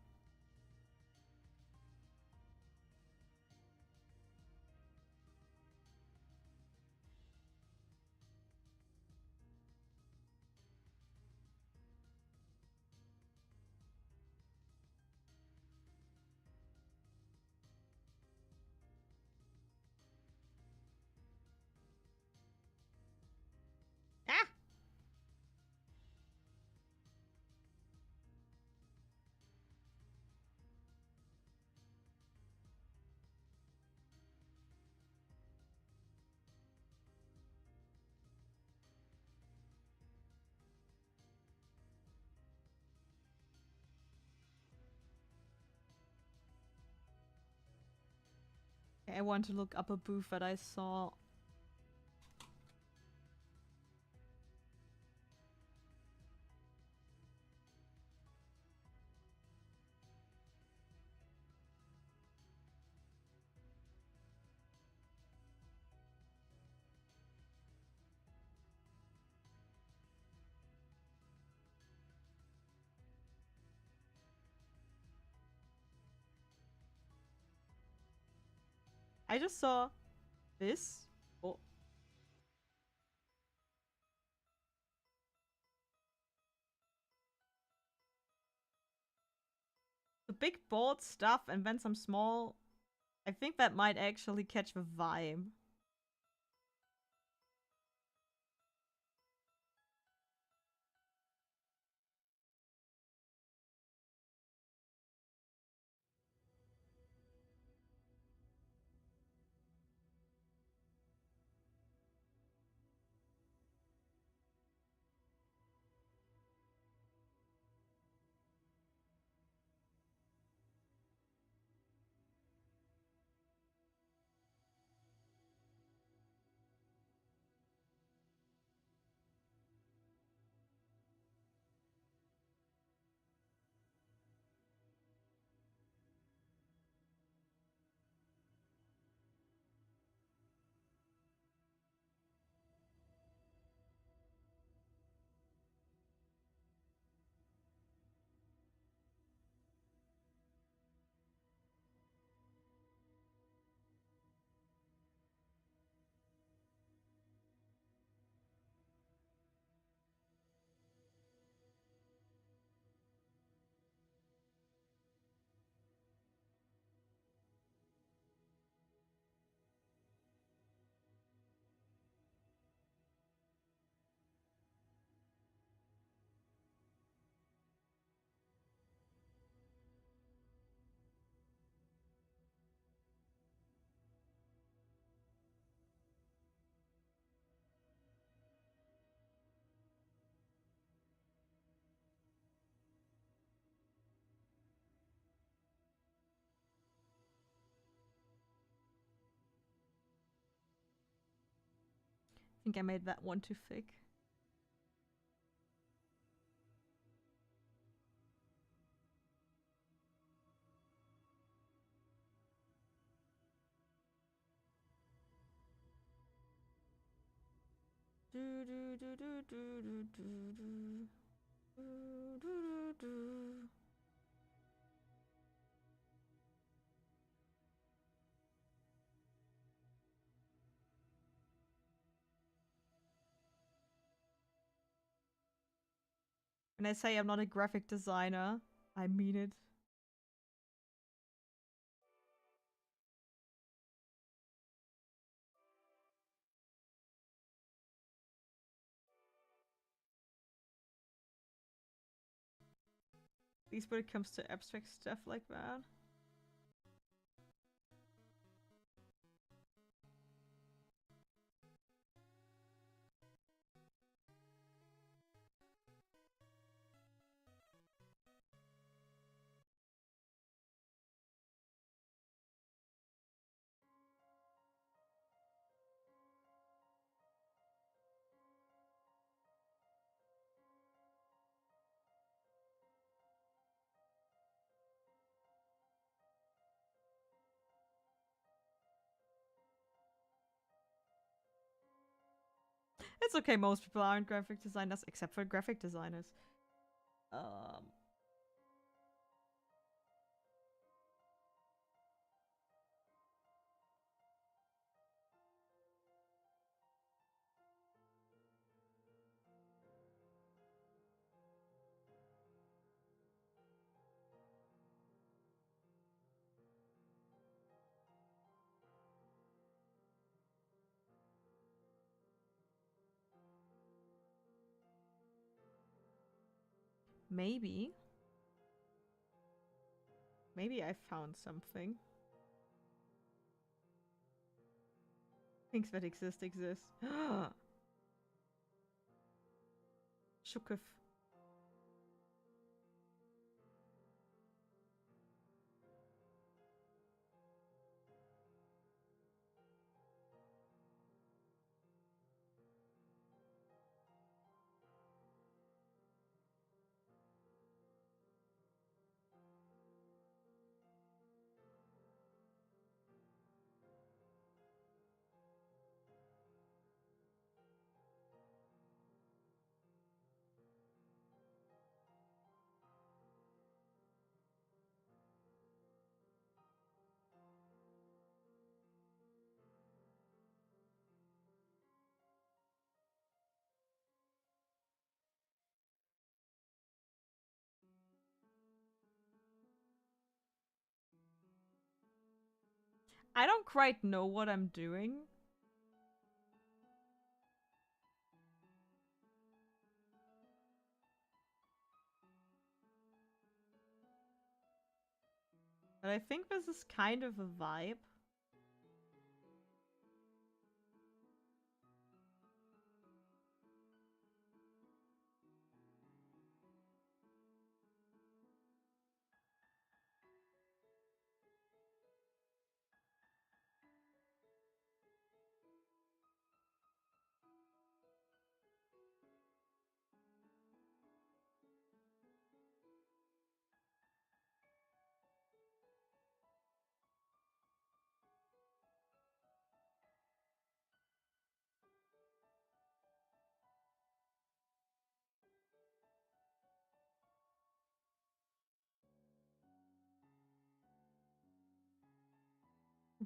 Ah! I want to look up a booth that I saw. I just saw this. Oh. The big bold stuff and then some small... I think that might actually catch the vibe. think I made that one too thick. When I say I'm not a graphic designer, I mean it. At least when it comes to abstract stuff like that. It's okay, most people aren't graphic designers, except for graphic designers. Maybe. Maybe I found something. Things that exist. Shukuf. I don't quite know what I'm doing. But I think this is kind of a vibe.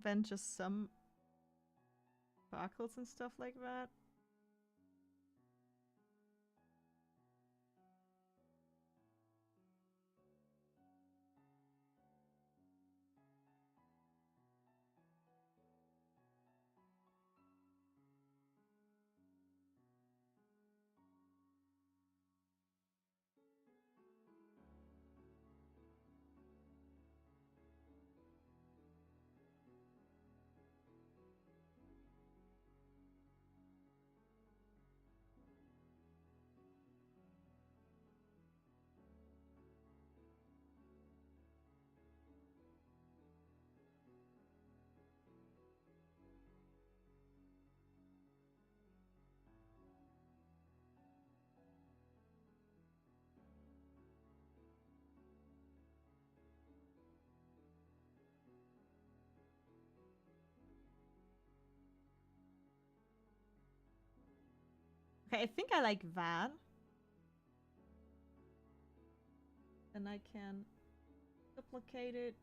Then just some sparkles and stuff like that. Okay, I think I like that. Then I can duplicate it.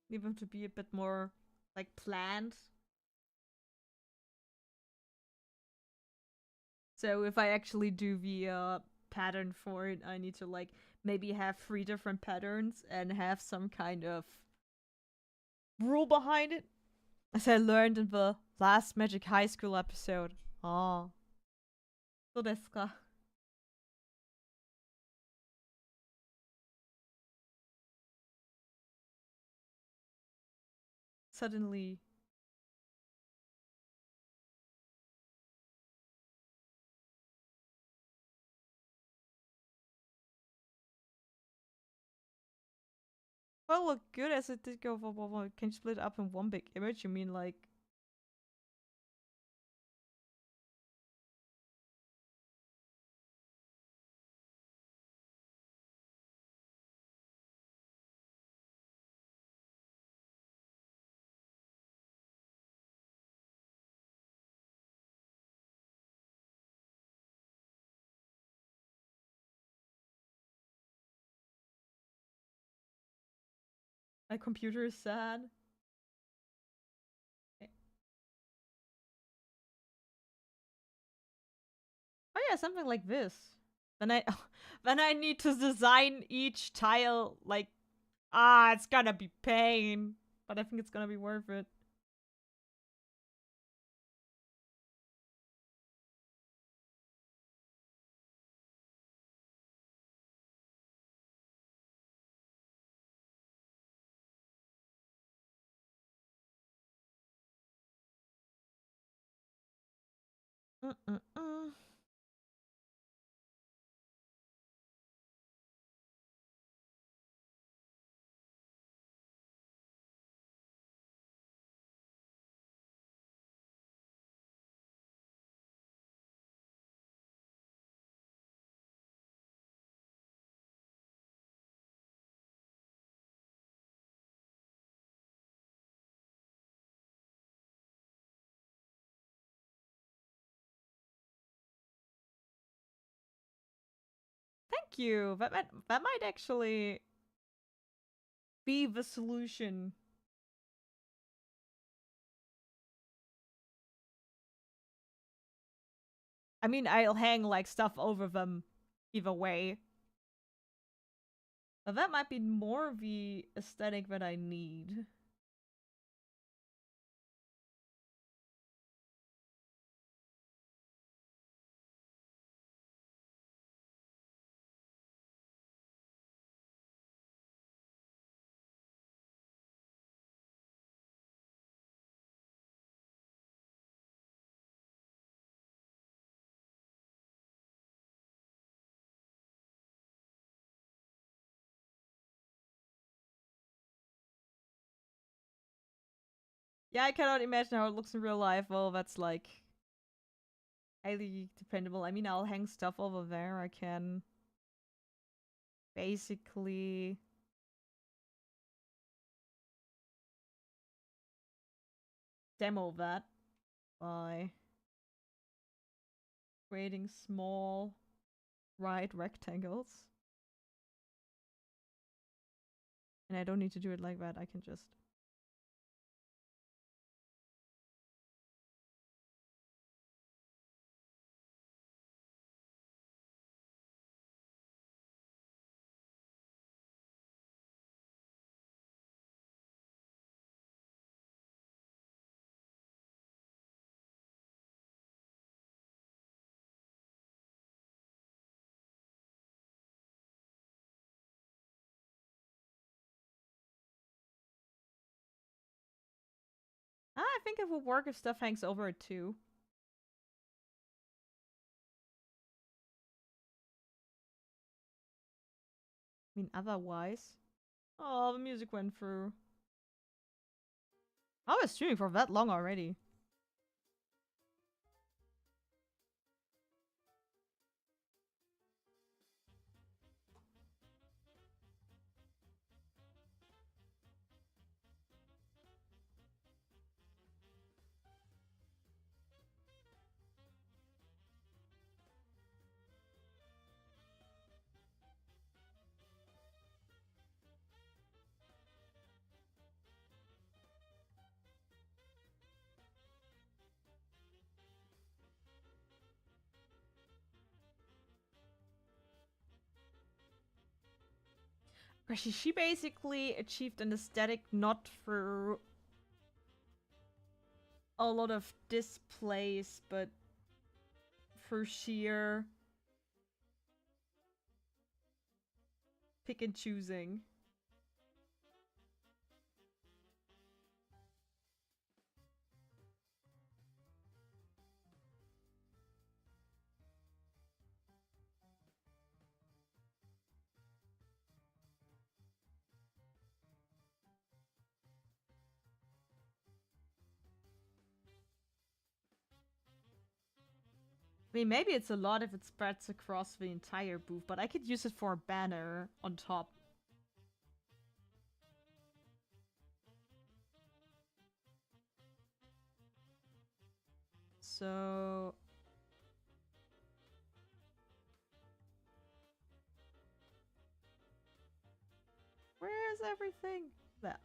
Need them to be a bit more like planned. So if I actually do the pattern for it, I need to like maybe have 3 different patterns and have some kind of rule behind it. As I learned in the last Magic High School episode. Ah. So desu ka. Suddenly. Well, look good as it did go for can you split it up in one big image? You mean like my computer is sad? Oh yeah, something like this. Then I then I need to design each tile like it's gonna be pain. But I think it's gonna be worth it. Mm-mm-mm. Thank you. That might actually be the solution. I mean, I'll hang like stuff over them either way. But that might be more the aesthetic that I need. Yeah, I cannot imagine how it looks in real life. Well, that's like highly dependable. I mean, I'll hang stuff over there. I can basically demo that by creating small right rectangles. And I don't need to do it like that. I can just I think it will work if stuff hangs over it too. I mean, otherwise. Oh, the music went through. I was streaming for that long already. She basically achieved an aesthetic not through a lot of displays, but through sheer pick and choosing. I mean, maybe it's a lot if it spreads across the entire booth, but I could use it for a banner on top. So... where's everything? There.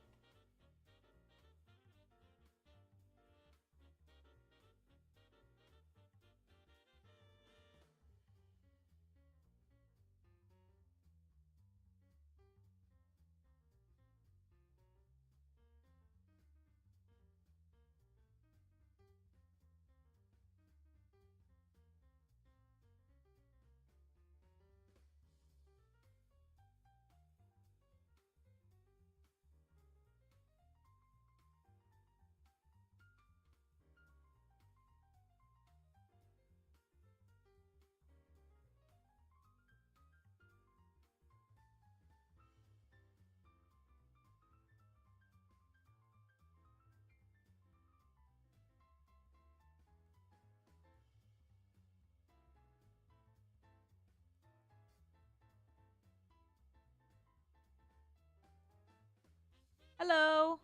Hello!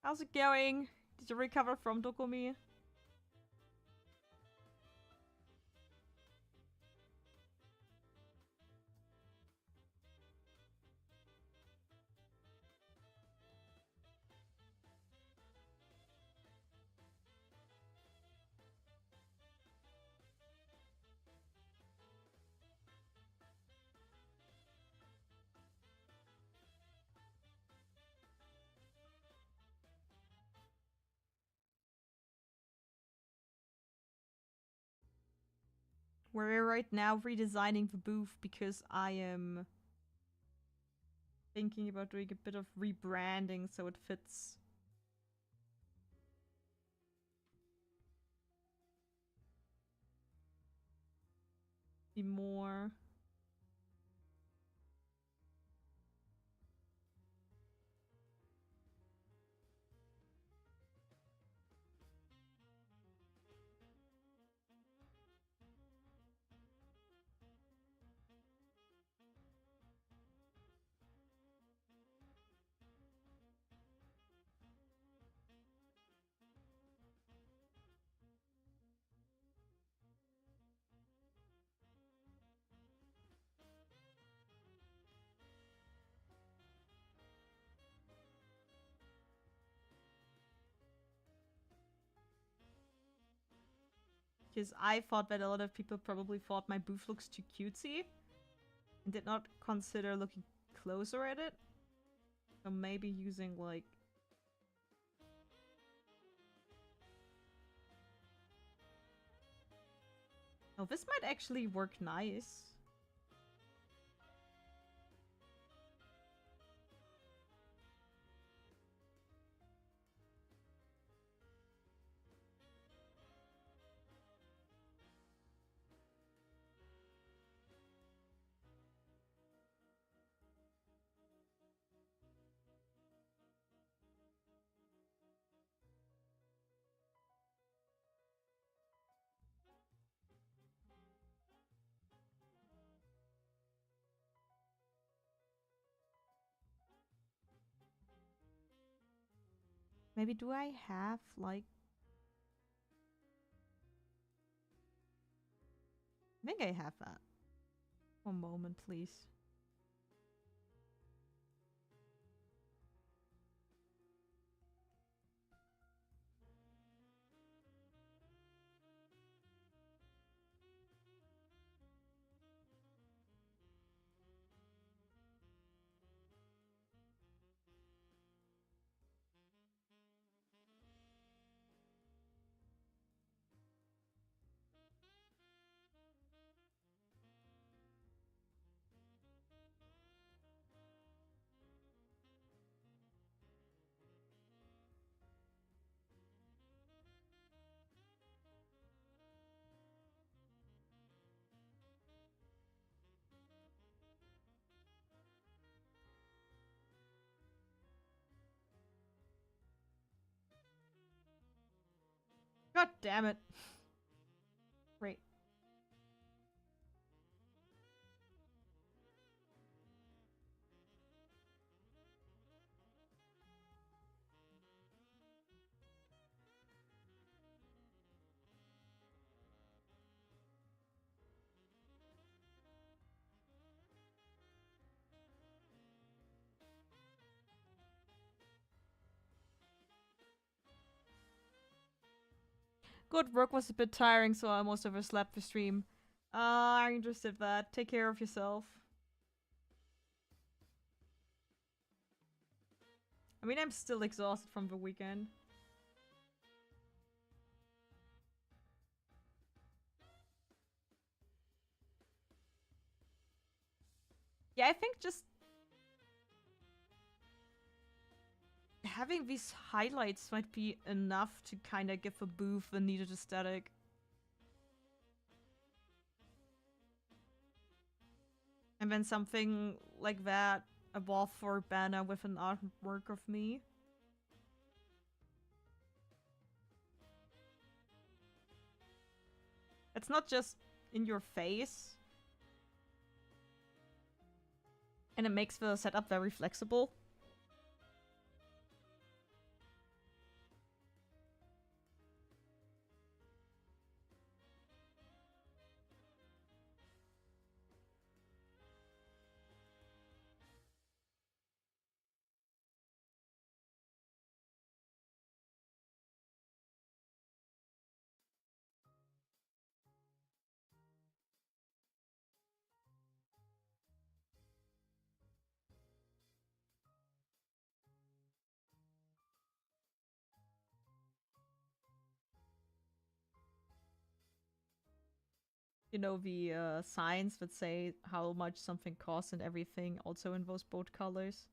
How's it going? Did you recover from Dokomi? We're right now redesigning the booth because I am thinking about doing a bit of rebranding so it fits. Be more... because I thought that a lot of people probably thought my booth looks too cutesy and did not consider looking closer at it. So maybe using like... oh, this might actually work nice. Maybe do I have, like... I think I have that. One moment, please. God damn it. Great. Good work was a bit tiring, so I almost overslept the stream. I understood that. Take care of yourself. I mean, I'm still exhausted from the weekend. Yeah, I think just having these highlights might be enough to kind of give a booth the needed aesthetic. And then something like that above for banner with an artwork of me. It's not just in your face. And it makes the setup very flexible. You know, the signs that say how much something costs and everything, also in those both colors.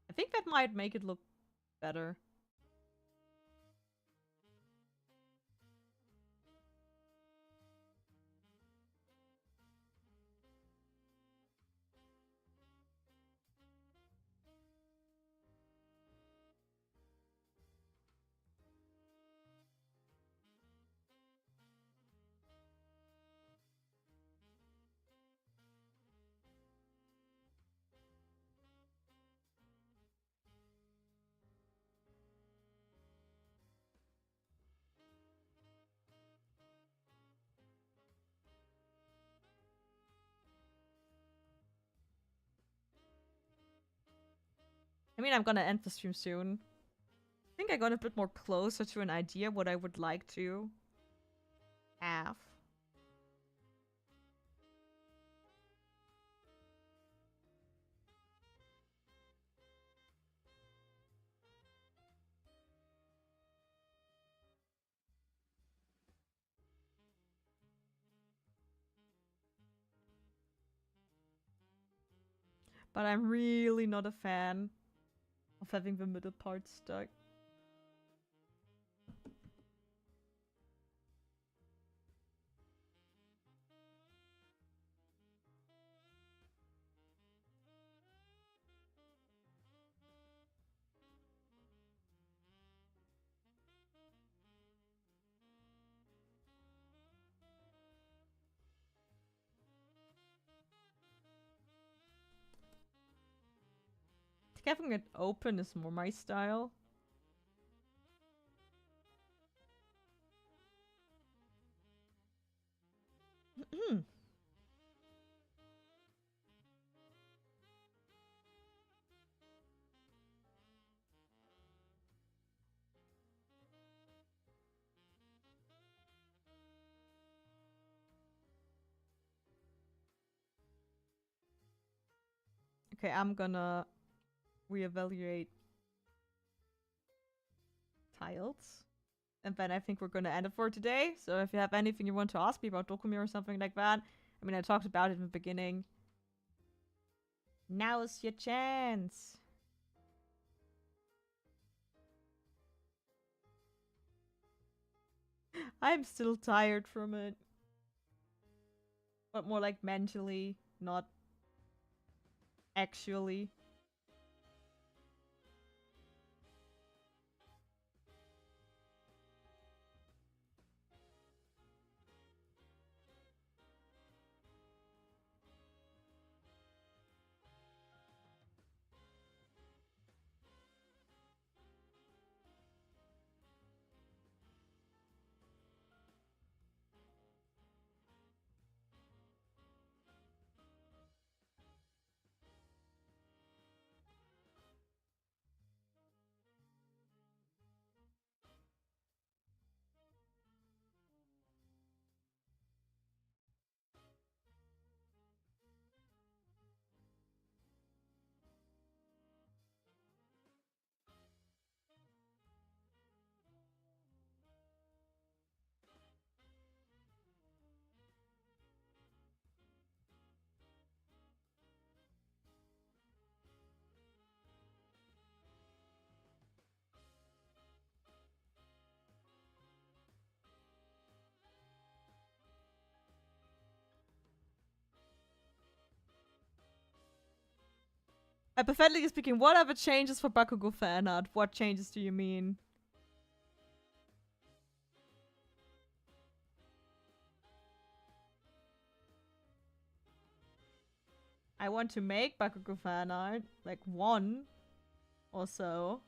I think that might make it look better. I mean, I'm gonna end the stream soon. I think I got a bit more closer to an idea what I would like to have. But I'm really not a fan of having the middle part stuck. think having it open is more my style. Okay, I'm gonna reevaluate tiles. And then I think we're gonna end it for today. So if you have anything you want to ask me about Dokomi or something like that, I mean, I talked about it in the beginning. Now's your chance. I'm still tired from it. But more like mentally, not actually. Hypothetically speaking, what are the changes for Bakugo fan art? What changes do you mean? I want to make Bakugo fan art, like one or so.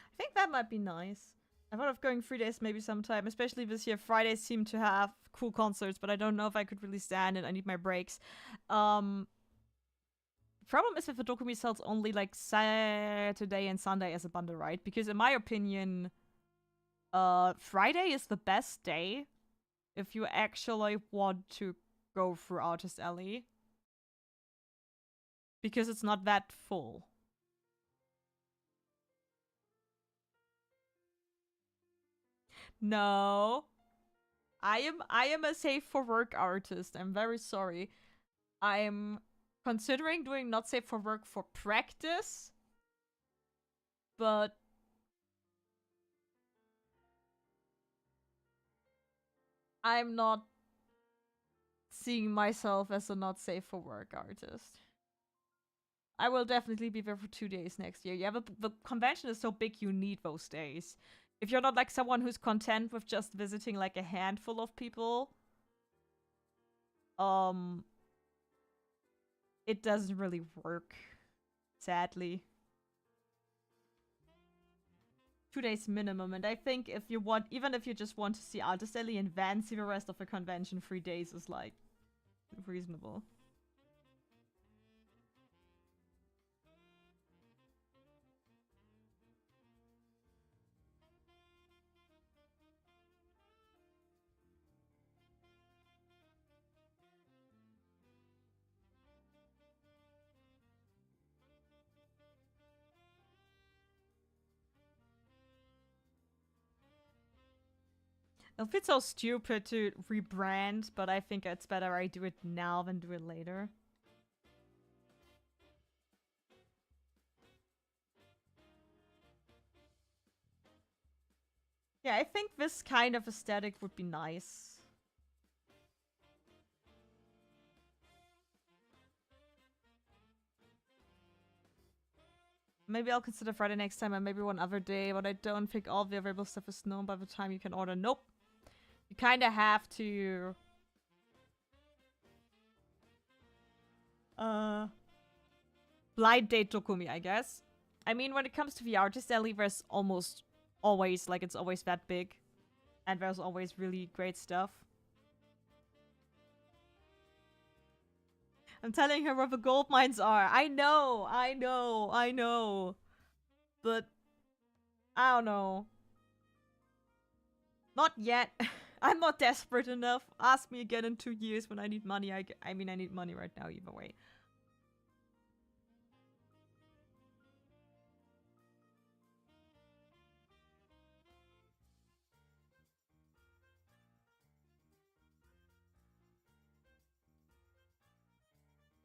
I think that might be nice. I thought of going 3 days maybe sometime, especially this year. Fridays seem to have cool concerts, but I don't know if I could really stand it. I need my breaks. Problem is with the Dokumi sells only like Saturday and Sunday as a bundle, right? Because in my opinion, Friday is the best day if you actually want to go through Artist Alley. Because it's not that full. No. I am a safe for work artist. I'm very sorry. I'm considering doing not safe for work for practice. But I'm not seeing myself as a not safe for work artist. I will definitely be there for 2 days next year. Yeah, but the convention is so big you need those days. If you're not like someone who's content with just visiting like a handful of people, it doesn't really work, sadly. 2 days minimum, and I think if you want, even if you just want to see Artist Alley and then see the rest of the convention, 3 days is like reasonable. It'll feel so stupid to rebrand, but I think it's better I do it now than do it later. Yeah, I think this kind of aesthetic would be nice. Maybe I'll consider Friday next time and maybe one other day, but I don't think all the available stuff is known by the time you can order. Nope. You kind of have to... blind date Dokomi, I guess. I mean, when it comes to the artist alley, there's almost always, like, it's always that big. And there's always really great stuff. I'm telling her where the gold mines are. I know, I know, I know. But, I don't know. Not yet. I'm not desperate enough. Ask me again in 2 years when I need money. I mean, I need money right now either way.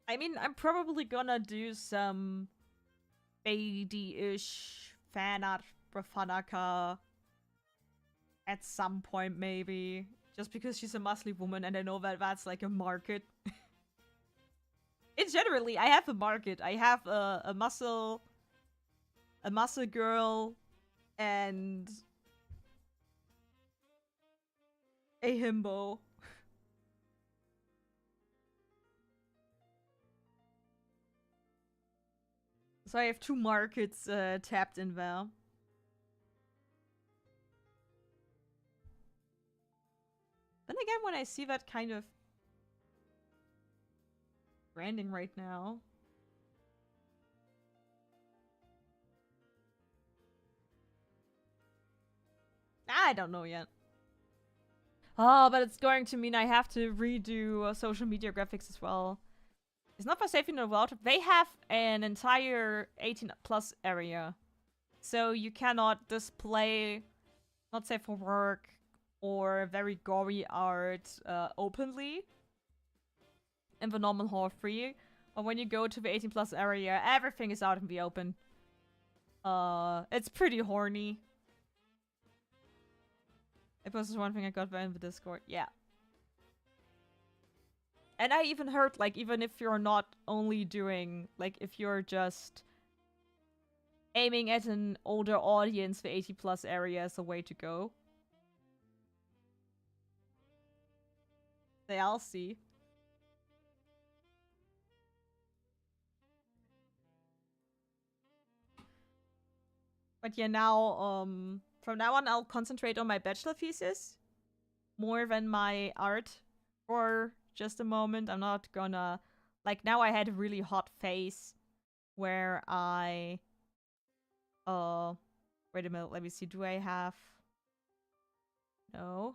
I mean, I'm probably gonna do some Beidi-ish fan art for Fanaka at some point, maybe. Just because she's a muscly woman and I know that that's like a market. In generally, I have a market. I have a muscle girl, and a himbo. So I have 2 markets tapped in there. Then again, when I see that kind of branding right now... I don't know yet. Oh, but it's going to mean I have to redo social media graphics as well. It's not for safe in the world. They have an entire 18 plus area. So you cannot display not safe for work or very gory art openly in the normal hall free. But when you go to the 18 plus area, everything is out in the open. It's pretty horny. It was one thing I got in the Discord. Yeah. And I even heard, like, even if you're not only doing, like, if you're just aiming at an older audience, the 80 plus area is the way to go. I'll see. But yeah, now, from now on, I'll concentrate on my bachelor thesis more than my art for just a moment. I'm not gonna... Like, now I had a really hot phase where I... Wait a minute, let me see. Do I have... No.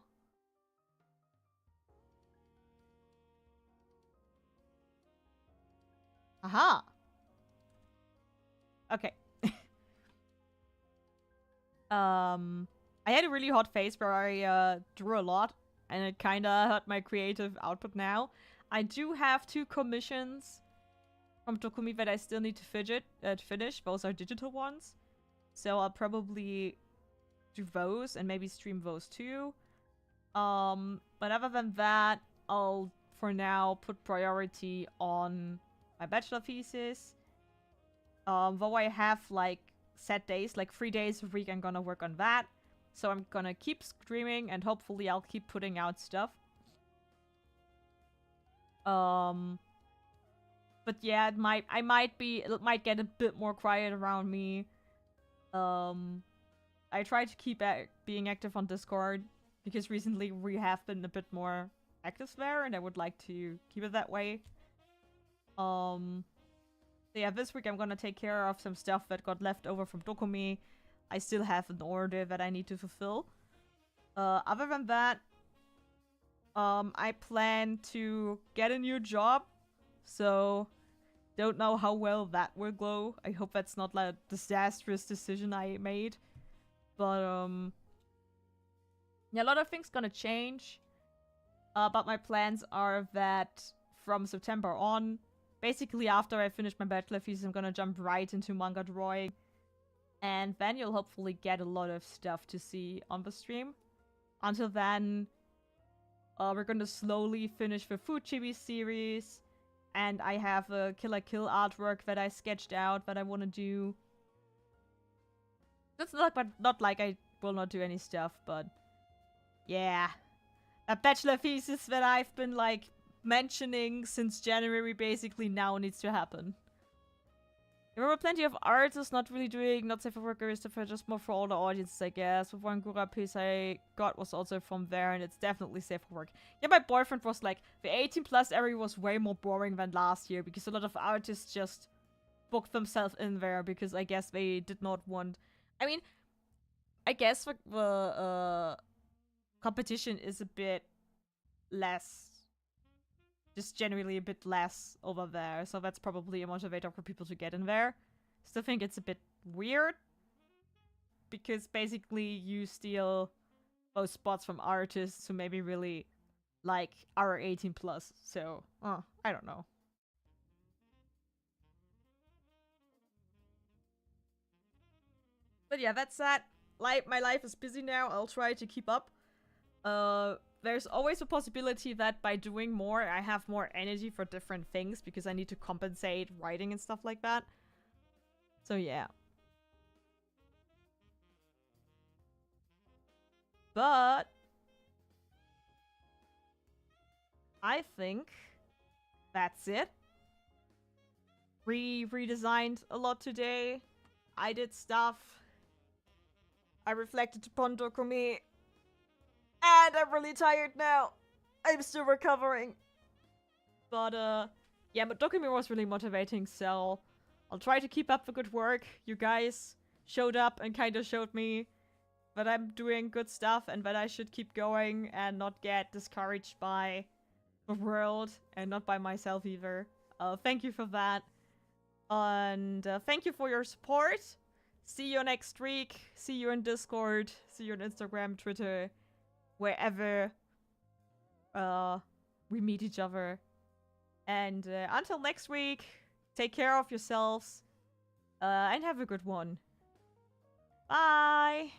Aha! Okay. I had a really hot phase where I drew a lot, and it kinda hurt my creative output now. I do have 2 commissions from Dokomi that I still need to finish. Those are digital ones. So I'll probably do those and maybe stream those too. But other than that, I'll, for now, put priority on my bachelor thesis. Though I have, like, set days, like 3 days a week I'm gonna work on that. So I'm gonna keep streaming and hopefully I'll keep putting out stuff. But yeah, it might get a bit more quiet around me. I try to keep being active on Discord because recently we have been a bit more active there and I would like to keep it that way. So yeah, this week I'm gonna take care of some stuff that got left over from Dokomi. I still have an order that I need to fulfill. Other than that, I plan to get a new job. So, don't know how well that will go. I hope that's not like a disastrous decision I made. But, yeah, a lot of things gonna change. But my plans are that from September on, basically after I finish my bachelor thesis, I'm gonna jump right into manga drawing. And then you'll hopefully get a lot of stuff to see on the stream. Until then, we're gonna slowly finish the Food Chibi series. And I have a Kill la Kill artwork that I sketched out that I want to do. It's not like I will not do any stuff, but yeah. A bachelor thesis that I've been like mentioning since January basically now needs to happen. There were plenty of artists not really doing not safe for workers, just more for all the audiences, I guess. The one Gura piece I got was also from there, and it's definitely safe for work. Yeah, my boyfriend was like, the 18 plus area was way more boring than last year, because a lot of artists just booked themselves in there, because I guess they did not want... I mean, I guess the competition is a bit less... just generally a bit less over there, so that's probably a motivator for people to get in there. Still think it's a bit weird, because basically you steal those spots from artists who maybe really like are 18 plus, so I don't know. But yeah, that's that. My life is busy now. I'll try to keep up. There's always a possibility that by doing more, I have more energy for different things because I need to compensate writing and stuff like that. So yeah. But I think that's it. Redesigned a lot today. I did stuff. I reflected upon Dokomi. And I'm really tired now. I'm still recovering. But, yeah, but Dokomi was really motivating, so I'll try to keep up the good work. You guys showed up and kind of showed me that I'm doing good stuff and that I should keep going and not get discouraged by the world and not by myself either. Thank you for that. And thank you for your support. See you next week. See you in Discord. See you on Instagram, Twitter, wherever we meet each other. And until next week, take care of yourselves and have a good one. Bye!